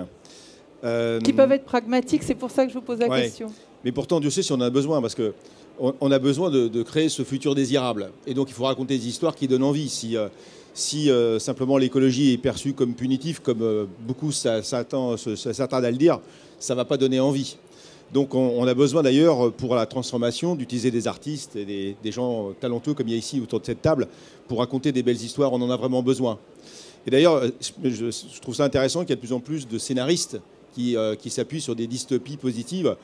Qui peuvent être pragmatiques, c'est pour ça que je vous pose la question. Mais pourtant, Dieu sait si on en a besoin, parce qu'on a besoin de créer ce futur désirable. Et donc il faut raconter des histoires qui donnent envie. Si simplement l'écologie est perçue comme punitive, comme beaucoup s'attardent à le dire, ça ne va pas donner envie. Donc on a besoin d'ailleurs, pour la transformation, d'utiliser des artistes et des gens talentueux comme il y a ici autour de cette table, pour raconter des belles histoires. On en a vraiment besoin. Et d'ailleurs, je trouve ça intéressant qu'il y ait de plus en plus de scénaristes qui s'appuient sur des dystopies positives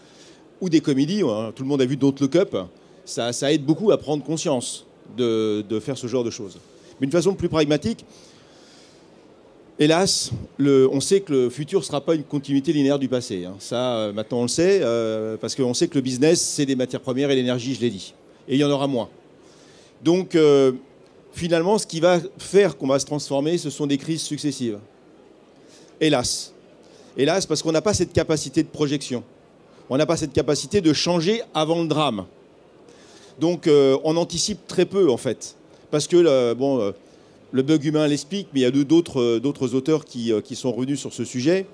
ou des comédies. Tout le monde a vu Don't Look Up. Ça aide beaucoup à prendre conscience de faire ce genre de choses. Mais d'une façon plus pragmatique, hélas, on sait que le futur ne sera pas une continuité linéaire du passé. Hein. Ça, maintenant, on le sait, parce qu'on sait que le business, c'est des matières premières et l'énergie, je l'ai dit. Et il y en aura moins. Donc, finalement, ce qui va faire qu'on va se transformer, ce sont des crises successives. Hélas. Hélas, parce qu'on n'a pas cette capacité de projection. On n'a pas cette capacité de changer avant le drame. Donc, on anticipe très peu, en fait. Parce que, le bug humain l'explique, mais il y a d'autres auteurs qui sont revenus sur ce sujet.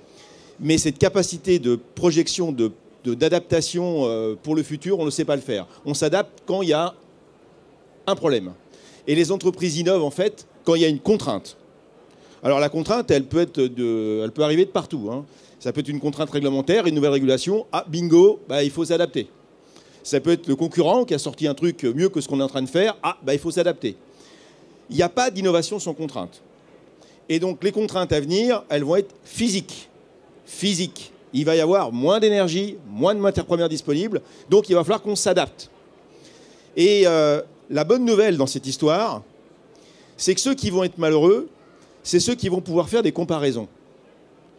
Mais cette capacité de projection, d'adaptation pour le futur, on ne sait pas le faire. On s'adapte quand il y a un problème. Et les entreprises innovent, en fait, quand il y a une contrainte. Alors, la contrainte, elle peut arriver de partout. Hein. Ça peut être une contrainte réglementaire, une nouvelle régulation. Ah, bingo, il faut s'adapter. Ça peut être le concurrent qui a sorti un truc mieux que ce qu'on est en train de faire. Ah, il faut s'adapter. Il n'y a pas d'innovation sans contrainte. Et donc, les contraintes à venir, elles vont être physiques. Physiques. Il va y avoir moins d'énergie, moins de matières premières disponibles. Donc, il va falloir qu'on s'adapte. Et la bonne nouvelle dans cette histoire, c'est que ceux qui vont être malheureux, c'est ceux qui vont pouvoir faire des comparaisons.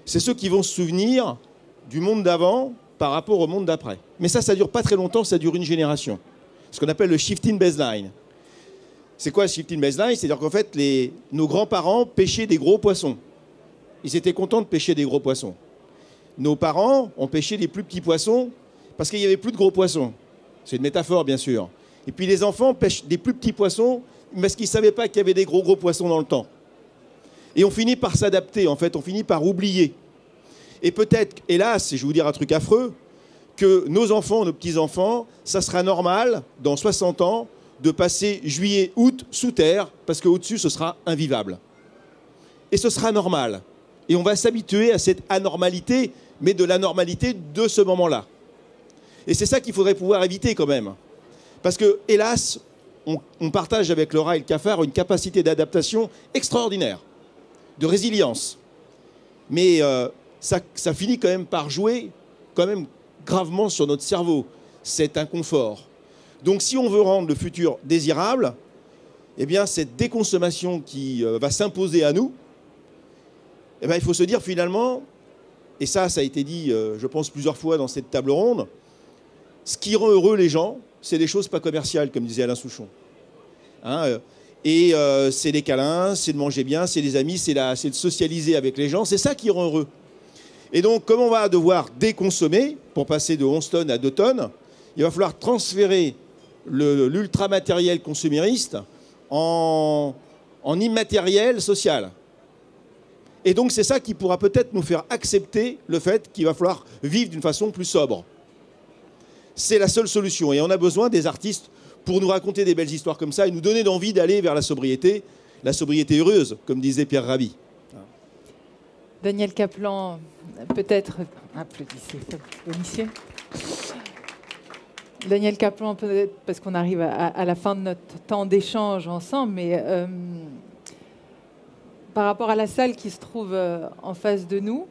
C'est ceux qui vont se souvenir du monde d'avant par rapport au monde d'après. Mais ça ne dure pas très longtemps, ça dure une génération. Ce qu'on appelle le shifting baseline. C'est quoi le shifting baseline? C'est-à-dire qu'en fait, nos grands-parents pêchaient des gros poissons. Ils étaient contents de pêcher des gros poissons. Nos parents ont pêché des plus petits poissons parce qu'il n'y avait plus de gros poissons. C'est une métaphore, bien sûr. Et puis les enfants pêchent des plus petits poissons parce qu'ils ne savaient pas qu'il y avait des gros poissons dans le temps. Et on finit par s'adapter, en fait, on finit par oublier. Et peut-être, hélas, et je vais vous dire un truc affreux, que nos enfants, nos petits-enfants, ça sera normal, dans 60 ans, de passer juillet, août sous terre, parce qu'au-dessus, ce sera invivable. Et ce sera normal. Et on va s'habituer à cette anormalité, mais de l'anormalité de ce moment-là. Et c'est ça qu'il faudrait pouvoir éviter quand même. Parce que, hélas, on partage avec le rat et le cafard une capacité d'adaptation extraordinaire, de résilience. Mais ça finit quand même par jouer quand même gravement sur notre cerveau, cet inconfort. Donc si on veut rendre le futur désirable, eh bien cette déconsommation qui va s'imposer à nous, eh bien, il faut se dire finalement, et ça a été dit, je pense, plusieurs fois dans cette table ronde, ce qui rend heureux les gens, c'est des choses pas commerciales, comme disait Alain Souchon. Hein, c'est les câlins, c'est de manger bien, c'est les amis, c'est de socialiser avec les gens, c'est ça qui rend heureux. Et donc, comme on va devoir déconsommer, pour passer de 11 tonnes à 2 tonnes, il va falloir transférer l'ultramatériel consumériste en immatériel social. Et donc, c'est ça qui pourra peut-être nous faire accepter le fait qu'il va falloir vivre d'une façon plus sobre. C'est la seule solution. Et on a besoin des artistes pour nous raconter des belles histoires comme ça et nous donner envie d'aller vers la sobriété heureuse, comme disait Pierre Rabhi. Daniel Kaplan, peut-être... Applaudissez, applaudissez. Daniel Kaplan, peut-être parce qu'on arrive à la fin de notre temps d'échange ensemble, mais par rapport à la salle qui se trouve en face de nous,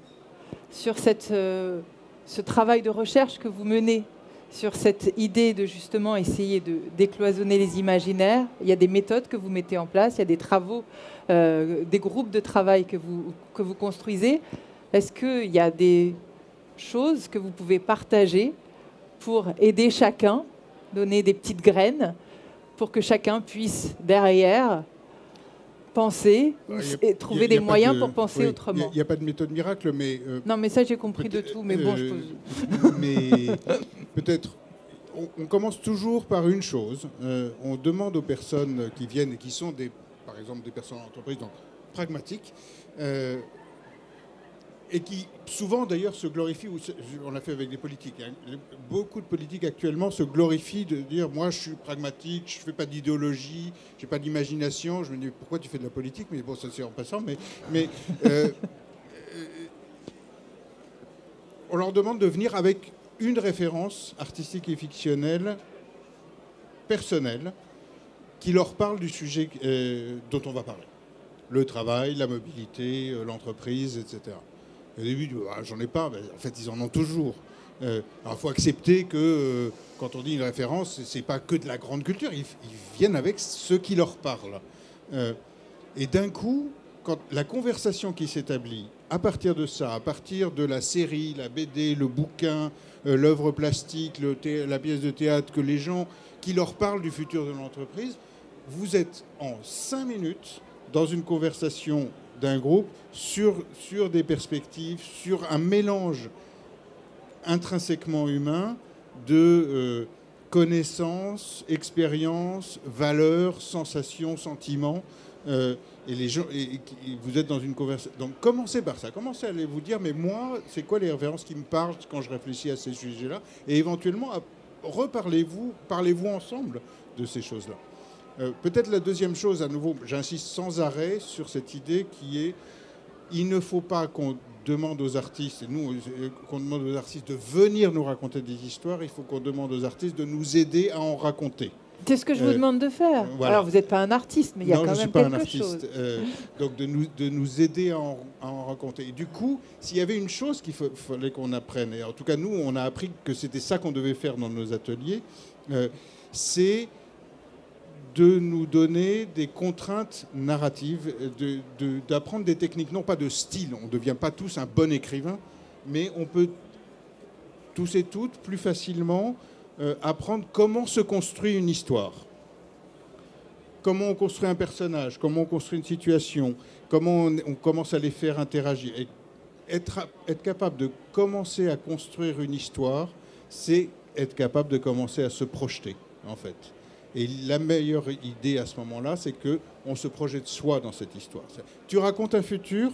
sur ce travail de recherche que vous menez, sur cette idée de justement essayer de décloisonner les imaginaires, il y a des méthodes que vous mettez en place, il y a des travaux, des groupes de travail que vous construisez. Est-ce qu'il y a des choses que vous pouvez partager pour aider chacun, donner des petites graines pour que chacun puisse derrière penser et trouver des moyens pour penser autrement? Il n'y a pas de méthode miracle, mais... non, mais ça, j'ai compris de tout, mais bon, je pose... Mais peut-être, on commence toujours par une chose. On demande aux personnes qui viennent et qui sont, par exemple, des personnes en entreprise, donc pragmatiques, et qui souvent d'ailleurs se glorifient, on l'a fait avec des politiques, hein. Beaucoup de politiques actuellement se glorifient de dire moi je suis pragmatique, je ne fais pas d'idéologie, je n'ai pas d'imagination. Je me dis pourquoi tu fais de la politique, mais bon ça c'est en passant, mais on leur demande de venir avec une référence artistique et fictionnelle personnelle qui leur parle du sujet dont on va parler. Le travail, la mobilité, l'entreprise, etc. Au début, j'en ai pas, mais en fait, ils en ont toujours. Alors, il faut accepter que quand on dit une référence, c'est pas que de la grande culture, ils viennent avec ce qui leur parle. Et d'un coup, quand la conversation qui s'établit, à partir de ça, à partir de la série, la BD, le bouquin, l'œuvre plastique, la pièce de théâtre, que les gens qui leur parlent du futur de l'entreprise, vous êtes en 5 minutes dans une conversation d'un groupe sur des perspectives, sur un mélange intrinsèquement humain de connaissances, expériences, valeurs, sensations, sentiments. Et les gens, vous êtes dans une conversation. Donc commencez par ça. Commencez à aller vous dire, mais moi, c'est quoi les références qui me parlent quand je réfléchis à ces sujets-là? Et éventuellement, parlez-vous ensemble de ces choses-là. Peut-être la deuxième chose, à nouveau, j'insiste sans arrêt sur cette idée qui est, il ne faut pas qu'on demande aux artistes, et nous, qu'on demande aux artistes de venir nous raconter des histoires, il faut qu'on demande aux artistes de nous aider à en raconter. C'est ce que je vous demande de faire. Voilà. Alors, vous n'êtes pas un artiste, mais il y a quand même quelque chose. Donc, de nous aider à en raconter. Et du coup, s'il y avait une chose qu'il fallait qu'on apprenne, et en tout cas, nous, on a appris que c'était ça qu'on devait faire dans nos ateliers, c'est de nous donner des contraintes narratives, d'apprendre des techniques, non pas de style, on ne devient pas tous un bon écrivain, mais on peut tous et toutes plus facilement apprendre comment se construit une histoire, comment on construit un personnage, comment on construit une situation, comment on commence à les faire interagir. Et être capable de commencer à construire une histoire, c'est être capable de commencer à se projeter, en fait. Et la meilleure idée à ce moment-là, c'est qu'on se projette soi dans cette histoire. Tu racontes un futur,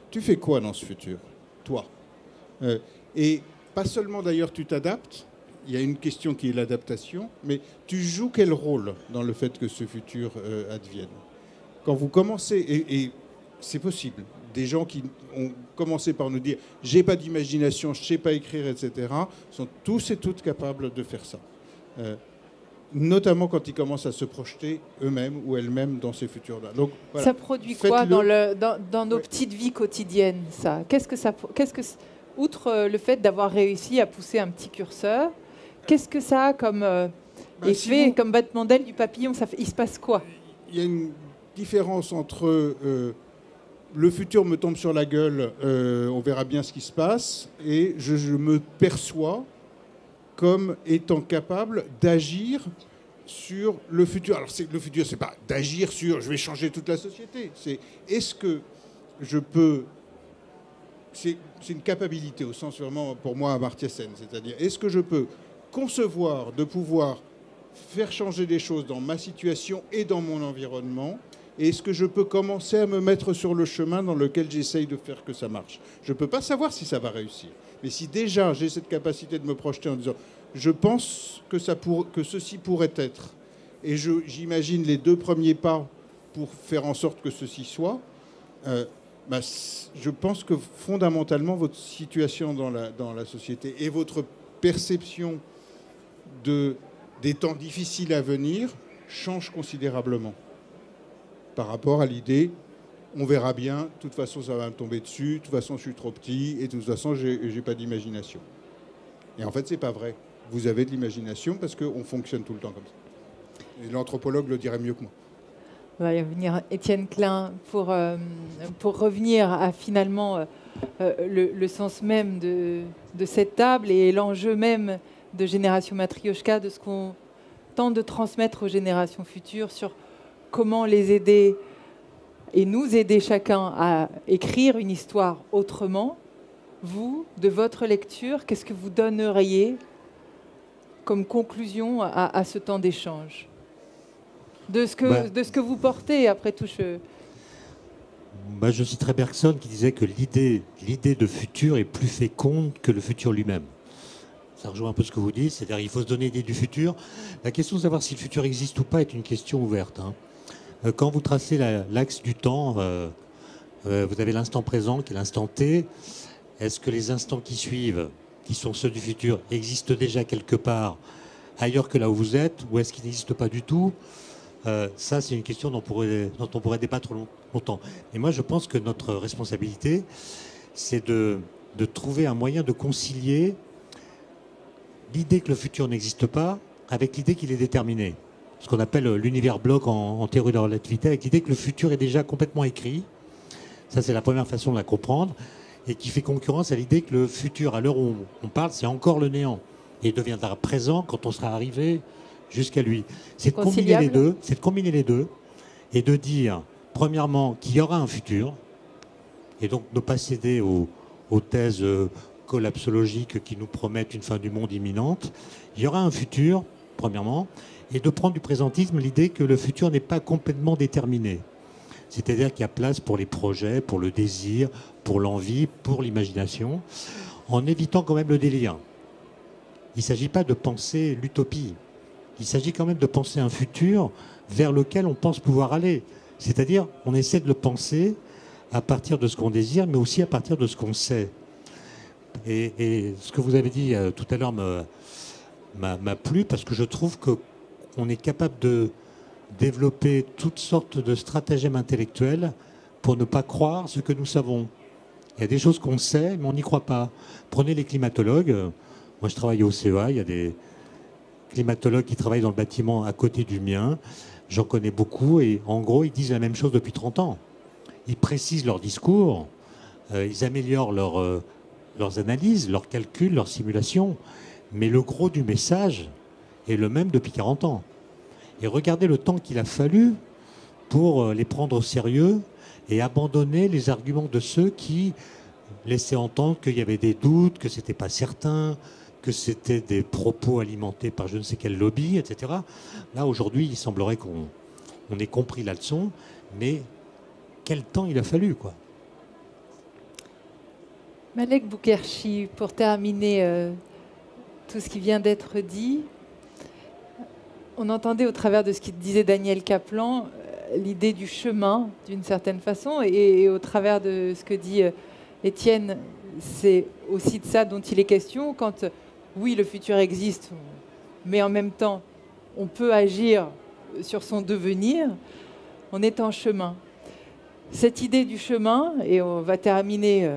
tu fais quoi dans ce futur, toi? Et pas seulement d'ailleurs tu t'adaptes, il y a une question qui est l'adaptation, mais tu joues quel rôle dans le fait que ce futur advienne? Quand vous commencez, et c'est possible, des gens qui ont commencé par nous dire « j'ai pas d'imagination, je sais pas écrire, etc. » sont tous et toutes capables de faire ça. Notamment quand ils commencent à se projeter eux-mêmes ou elles-mêmes dans ces futurs-là. Donc, voilà. Ça produit quoi dans nos petites vies quotidiennes, ça? Outre le fait d'avoir réussi à pousser un petit curseur, qu'est-ce que ça a comme effet, comme battement d'aile du papillon? Il se passe quoi? Il y a une différence entre le futur me tombe sur la gueule, on verra bien ce qui se passe, et je me perçois comme étant capable d'agir sur le futur. Alors le futur, c'est pas d'agir sur je vais changer toute la société. C'est est-ce que je peux... C'est une capacité au sens vraiment pour moi Amartya Sen, c'est-à-dire est-ce que je peux concevoir de pouvoir faire changer des choses dans ma situation et dans mon environnement, et est-ce que je peux commencer à me mettre sur le chemin dans lequel j'essaye de faire que ça marche? Je ne peux pas savoir si ça va réussir. Mais si déjà j'ai cette capacité de me projeter en disant je pense que ceci pourrait être, et j'imagine les 2 premiers pas pour faire en sorte que ceci soit, je pense que fondamentalement votre situation dans la société et votre perception des temps difficiles à venir change considérablement par rapport à l'idée on verra bien, de toute façon ça va me tomber dessus, de toute façon je suis trop petit et de toute façon j'ai pas d'imagination. Et en fait c'est pas vrai. Vous avez de l'imagination parce qu'on fonctionne tout le temps comme ça. Et l'anthropologue le dirait mieux que moi. On va y revenir, Étienne Klein, pour revenir à finalement le sens même de cette table et l'enjeu même de Génération Matrioshka, de ce qu'on tente de transmettre aux générations futures sur comment les aider et nous aider chacun à écrire une histoire autrement. Vous, de votre lecture, qu'est-ce que vous donneriez comme conclusion à ce temps d'échange de ce que vous portez, après tout Je citerai Bergson qui disait que l'idée de futur est plus féconde que le futur lui-même. Ça rejoint un peu ce que vous dites, c'est-à-dire qu'il faut se donner l'idée du futur. La question de savoir si le futur existe ou pas est une question ouverte. Quand vous tracez l'axe du temps, vous avez l'instant présent qui est l'instant T. Est-ce que les instants qui suivent, qui sont ceux du futur, existent déjà quelque part ailleurs que là où vous êtes, ou est-ce qu'ils n'existent pas du tout? Ça, c'est une question dont on pourrait débattre longtemps. Et moi, je pense que notre responsabilité, c'est de trouver un moyen de concilier l'idée que le futur n'existe pas avec l'idée qu'il est déterminé. ce qu'on appelle l'univers bloc en théorie de la relativité, avec l'idée que le futur est déjà complètement écrit. Ça, c'est la première façon de la comprendre, et qui fait concurrence à l'idée que le futur, à l'heure où on parle, c'est encore le néant. Et il deviendra présent quand on sera arrivé jusqu'à lui. C'est de combiner les deux, et de dire, premièrement, qu'il y aura un futur, et donc ne pas céder aux thèses collapsologiques qui nous promettent une fin du monde imminente. Il y aura un futur, premièrement, et de prendre du présentisme l'idée que le futur n'est pas complètement déterminé. C'est-à-dire qu'il y a place pour les projets, pour le désir, pour l'envie, pour l'imagination, en évitant quand même le délire. Il ne s'agit pas de penser l'utopie. Il s'agit quand même de penser un futur vers lequel on pense pouvoir aller. C'est-à-dire, on essaie de le penser à partir de ce qu'on désire, mais aussi à partir de ce qu'on sait. Et ce que vous avez dit tout à l'heure m'a plu, parce que je trouve qu'on est capable de développer toutes sortes de stratagèmes intellectuels pour ne pas croire ce que nous savons. Il y a des choses qu'on sait, mais on n'y croit pas. Prenez les climatologues. Moi, je travaille au CEA. Il y a des climatologues qui travaillent dans le bâtiment à côté du mien. J'en connais beaucoup. Et en gros, ils disent la même chose depuis 30 ans. Ils précisent leur discours. Ils améliorent leurs analyses, leurs calculs, leurs simulations. Mais le gros du message est le même depuis 40 ans. Et regardez le temps qu'il a fallu pour les prendre au sérieux et abandonner les arguments de ceux qui laissaient entendre qu'il y avait des doutes, que ce n'était pas certain, que c'était des propos alimentés par je ne sais quel lobby, etc. Là, aujourd'hui, il semblerait qu'on ait compris la leçon, mais quel temps il a fallu, quoi. Malek Boukherchi, pour terminer tout ce qui vient d'être dit, on entendait au travers de ce qu'il disait Daniel Kaplan l'idée du chemin, d'une certaine façon, et au travers de ce que dit Étienne, c'est aussi de ça dont il est question. Quand, oui, le futur existe, mais en même temps, on peut agir sur son devenir, on est en chemin. Cette idée du chemin, et on va terminer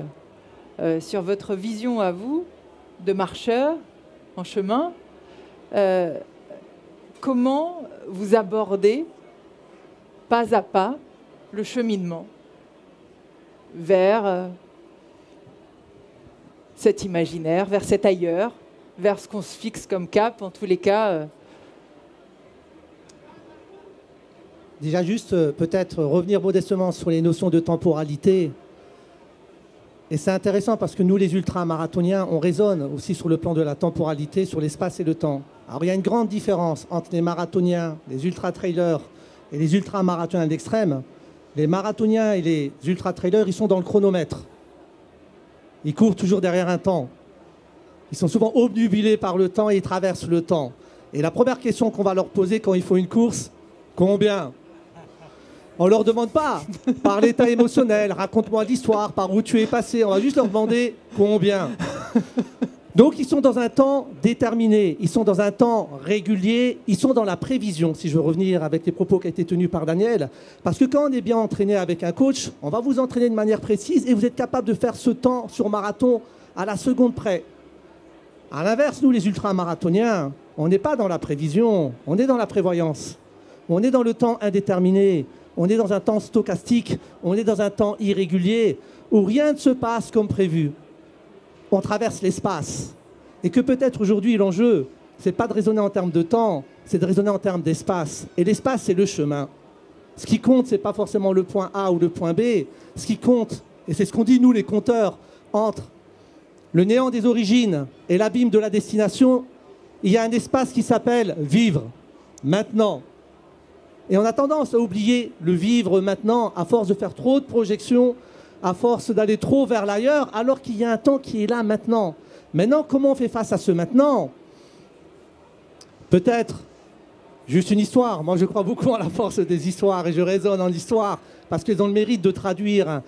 sur votre vision à vous, de marcheur en chemin, comment vous abordez pas à pas le cheminement vers cet imaginaire, vers cet ailleurs, vers ce qu'on se fixe comme cap, en tous les cas. Déjà juste peut-être revenir modestement sur les notions de temporalité. Et c'est intéressant parce que nous, les ultramarathoniens, on raisonne aussi sur le plan de la temporalité, sur l'espace et le temps. Alors il y a une grande différence entre les marathoniens, les ultra-trailers et les ultramarathoniens d'extrême. Les marathoniens et les ultra-trailers, ils sont dans le chronomètre. Ils courent toujours derrière un temps. Ils sont souvent obnubilés par le temps et ils traversent le temps. Et la première question qu'on va leur poser quand il faut une course, combien ? On ne leur demande pas par l'état émotionnel, raconte-moi l'histoire, par où tu es passé. On va juste leur demander combien. Donc ils sont dans un temps déterminé, ils sont dans un temps régulier, ils sont dans la prévision, si je veux revenir avec les propos qui ont été tenus par Daniel. Parce que quand on est bien entraîné avec un coach, on va vous entraîner de manière précise et vous êtes capable de faire ce temps sur marathon à la seconde près. À l'inverse, nous les ultramarathoniens, on n'est pas dans la prévision, on est dans la prévoyance. On est dans le temps indéterminé. On est dans un temps stochastique, on est dans un temps irrégulier, où rien ne se passe comme prévu. On traverse l'espace. Et que peut-être aujourd'hui, l'enjeu, ce n'est pas de raisonner en termes de temps, c'est de raisonner en termes d'espace. Et l'espace, c'est le chemin. Ce qui compte, ce n'est pas forcément le point A ou le point B. Ce qui compte, et c'est ce qu'on dit nous, les compteurs, entre le néant des origines et l'abîme de la destination, il y a un espace qui s'appelle vivre, maintenant. Et on a tendance à oublier le vivre maintenant à force de faire trop de projections, à force d'aller trop vers l'ailleurs, alors qu'il y a un temps qui est là maintenant. Maintenant, comment on fait face à ce maintenant? Peut-être juste une histoire. Moi, je crois beaucoup à la force des histoires et je raisonne en histoire parce qu'elles ont le mérite de traduire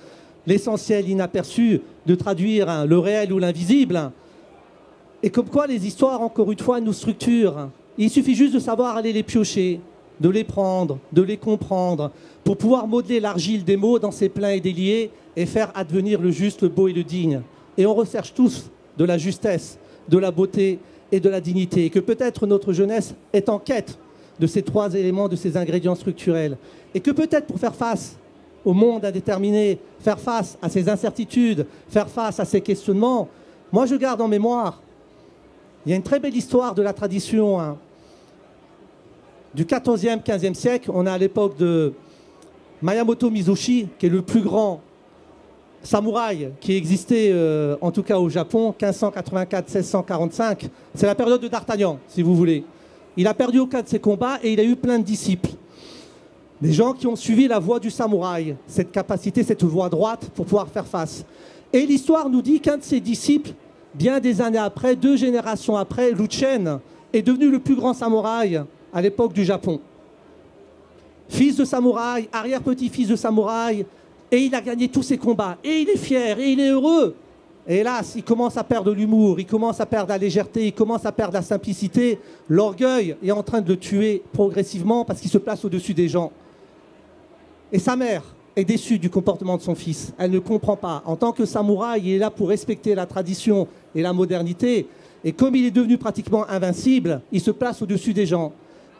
l'essentiel inaperçu, de traduire le réel ou l'invisible. Et comme quoi les histoires, encore une fois, nous structurent. Il suffit juste de savoir aller les piocher, de les prendre, de les comprendre, pour pouvoir modeler l'argile des mots dans ses pleins et déliés et faire advenir le juste, le beau et le digne. Et on recherche tous de la justesse, de la beauté et de la dignité. Et que peut-être notre jeunesse est en quête de ces trois éléments, de ces ingrédients structurels. Et que peut-être pour faire face au monde indéterminé, faire face à ces incertitudes, faire face à ces questionnements, moi je garde en mémoire, il y a une très belle histoire de la tradition du 14e, 15e siècle. On est à l'époque de Miyamoto Mizushi, qui est le plus grand samouraï qui existait, en tout cas au Japon, 1584-1645. C'est la période de D'Artagnan, si vous voulez. Il a perdu aucun de ses combats et il a eu plein de disciples. Des gens qui ont suivi la voie du samouraï, cette capacité, cette voie droite pour pouvoir faire face. Et l'histoire nous dit qu'un de ses disciples, bien des années après, 2 générations après, Lu Chen, est devenu le plus grand samouraï à l'époque du Japon. Fils de samouraï, arrière-petit-fils de samouraï, et il a gagné tous ses combats. Et il est fier, et il est heureux. Et hélas, il commence à perdre l'humour, il commence à perdre la légèreté, il commence à perdre la simplicité. L'orgueil est en train de le tuer progressivement parce qu'il se place au-dessus des gens. Et sa mère est déçue du comportement de son fils. Elle ne comprend pas. En tant que samouraï, il est là pour respecter la tradition et la modernité. Et comme il est devenu pratiquement invincible, il se place au-dessus des gens.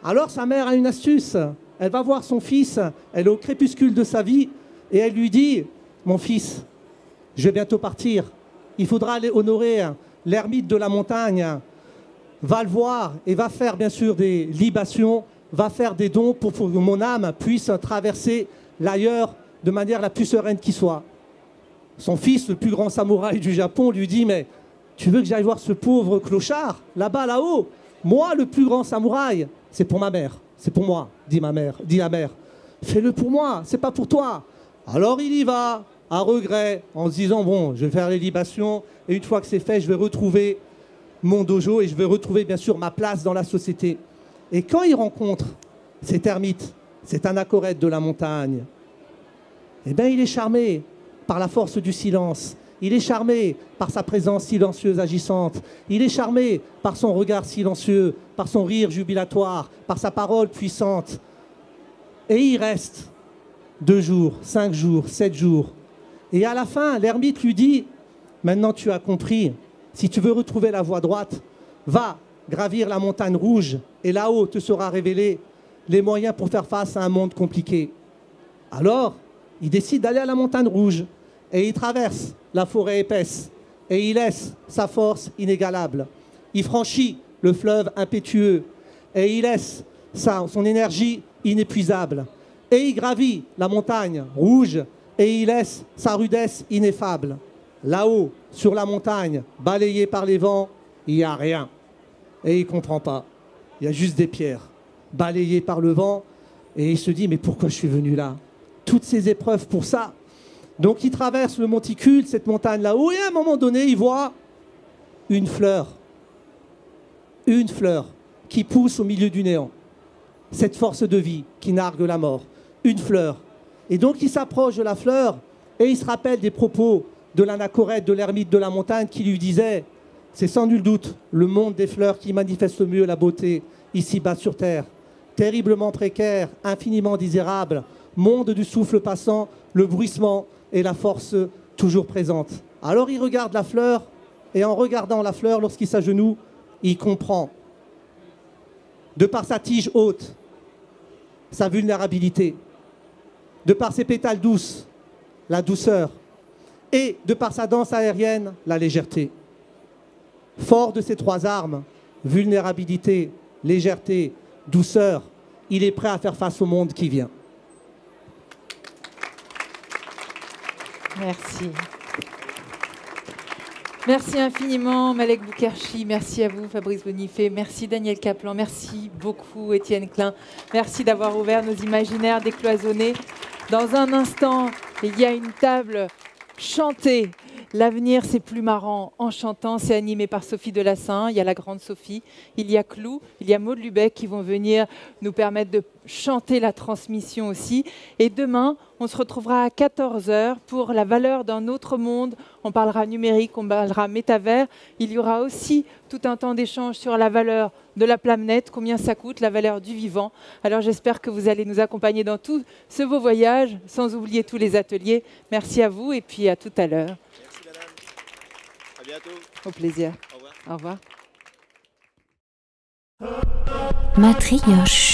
Alors sa mère a une astuce. Elle va voir son fils, elle est au crépuscule de sa vie, et elle lui dit, mon fils, je vais bientôt partir. Il faudra aller honorer l'ermite de la montagne. Va le voir et va faire bien sûr des libations, va faire des dons pour que mon âme puisse traverser l'ailleurs de manière la plus sereine qui soit. Son fils, le plus grand samouraï du Japon, lui dit, mais tu veux que j'aille voir ce pauvre clochard, là-bas, là-haut? Moi, le plus grand samouraï, c'est pour ma mère, c'est pour moi, dit la mère. Fais-le pour moi, c'est pas pour toi. Alors il y va, à regret, en se disant, bon, je vais faire les libations, et une fois que c'est fait, je vais retrouver mon dojo, et je vais retrouver, bien sûr, ma place dans la société. Et quand il rencontre cet ermite, cet anachorète de la montagne, eh bien, il est charmé par la force du silence. Il est charmé par sa présence silencieuse agissante. Il est charmé par son regard silencieux, par son rire jubilatoire, par sa parole puissante. Et il reste 2 jours, 5 jours, 7 jours. Et à la fin, l'ermite lui dit, maintenant tu as compris, si tu veux retrouver la voie droite, va gravir la montagne rouge et là-haut te sera révélé les moyens pour faire face à un monde compliqué. Alors, il décide d'aller à la montagne rouge et il traverse la forêt épaisse et il laisse sa force inégalable. Il franchit le fleuve impétueux et il laisse son énergie inépuisable. Et il gravit la montagne rouge et il laisse sa rudesse ineffable. Là-haut, sur la montagne, balayée par les vents, il n'y a rien. Et il ne comprend pas. Il y a juste des pierres balayées par le vent. Et il se dit, mais pourquoi je suis venu là? Toutes ces épreuves pour ça. Donc il traverse le monticule, cette montagne là-haut, et à un moment donné, il voit une fleur qui pousse au milieu du néant. Cette force de vie qui nargue la mort. Une fleur. Et donc il s'approche de la fleur et il se rappelle des propos de l'anachorète, de l'ermite de la montagne qui lui disait, c'est sans nul doute le monde des fleurs qui manifeste le mieux la beauté ici-bas sur terre. Terriblement précaire, infiniment désirable, monde du souffle passant, le bruissement et la force toujours présente. Alors il regarde la fleur, et en regardant la fleur, lorsqu'il s'agenouille, il comprend, de par sa tige haute, sa vulnérabilité, de par ses pétales douces, la douceur, et de par sa danse aérienne, la légèreté. Fort de ces 3 armes, vulnérabilité, légèreté, douceur, il est prêt à faire face au monde qui vient. Merci. Merci infiniment Malek Boukherchi, merci à vous Fabrice Bonifay, merci Daniel Kaplan, merci beaucoup Étienne Klein, merci d'avoir ouvert nos imaginaires décloisonnés. Dans un instant, il y a une table chantée. L'avenir, c'est plus marrant en chantant. C'est animé par Sophie Delassin. Il y a la grande Sophie. Il y a Clou. Il y a Maud Lubeck qui vont venir nous permettre de chanter la transmission aussi. Et demain, on se retrouvera à 14h pour la valeur d'un autre monde. On parlera numérique, on parlera métavers. Il y aura aussi tout un temps d'échange sur la valeur de la planète, combien ça coûte, la valeur du vivant. Alors j'espère que vous allez nous accompagner dans tout ce beau voyage, sans oublier tous les ateliers. Merci à vous et puis à tout à l'heure. À bientôt. Au plaisir. Au revoir. Au revoir. Matrioche.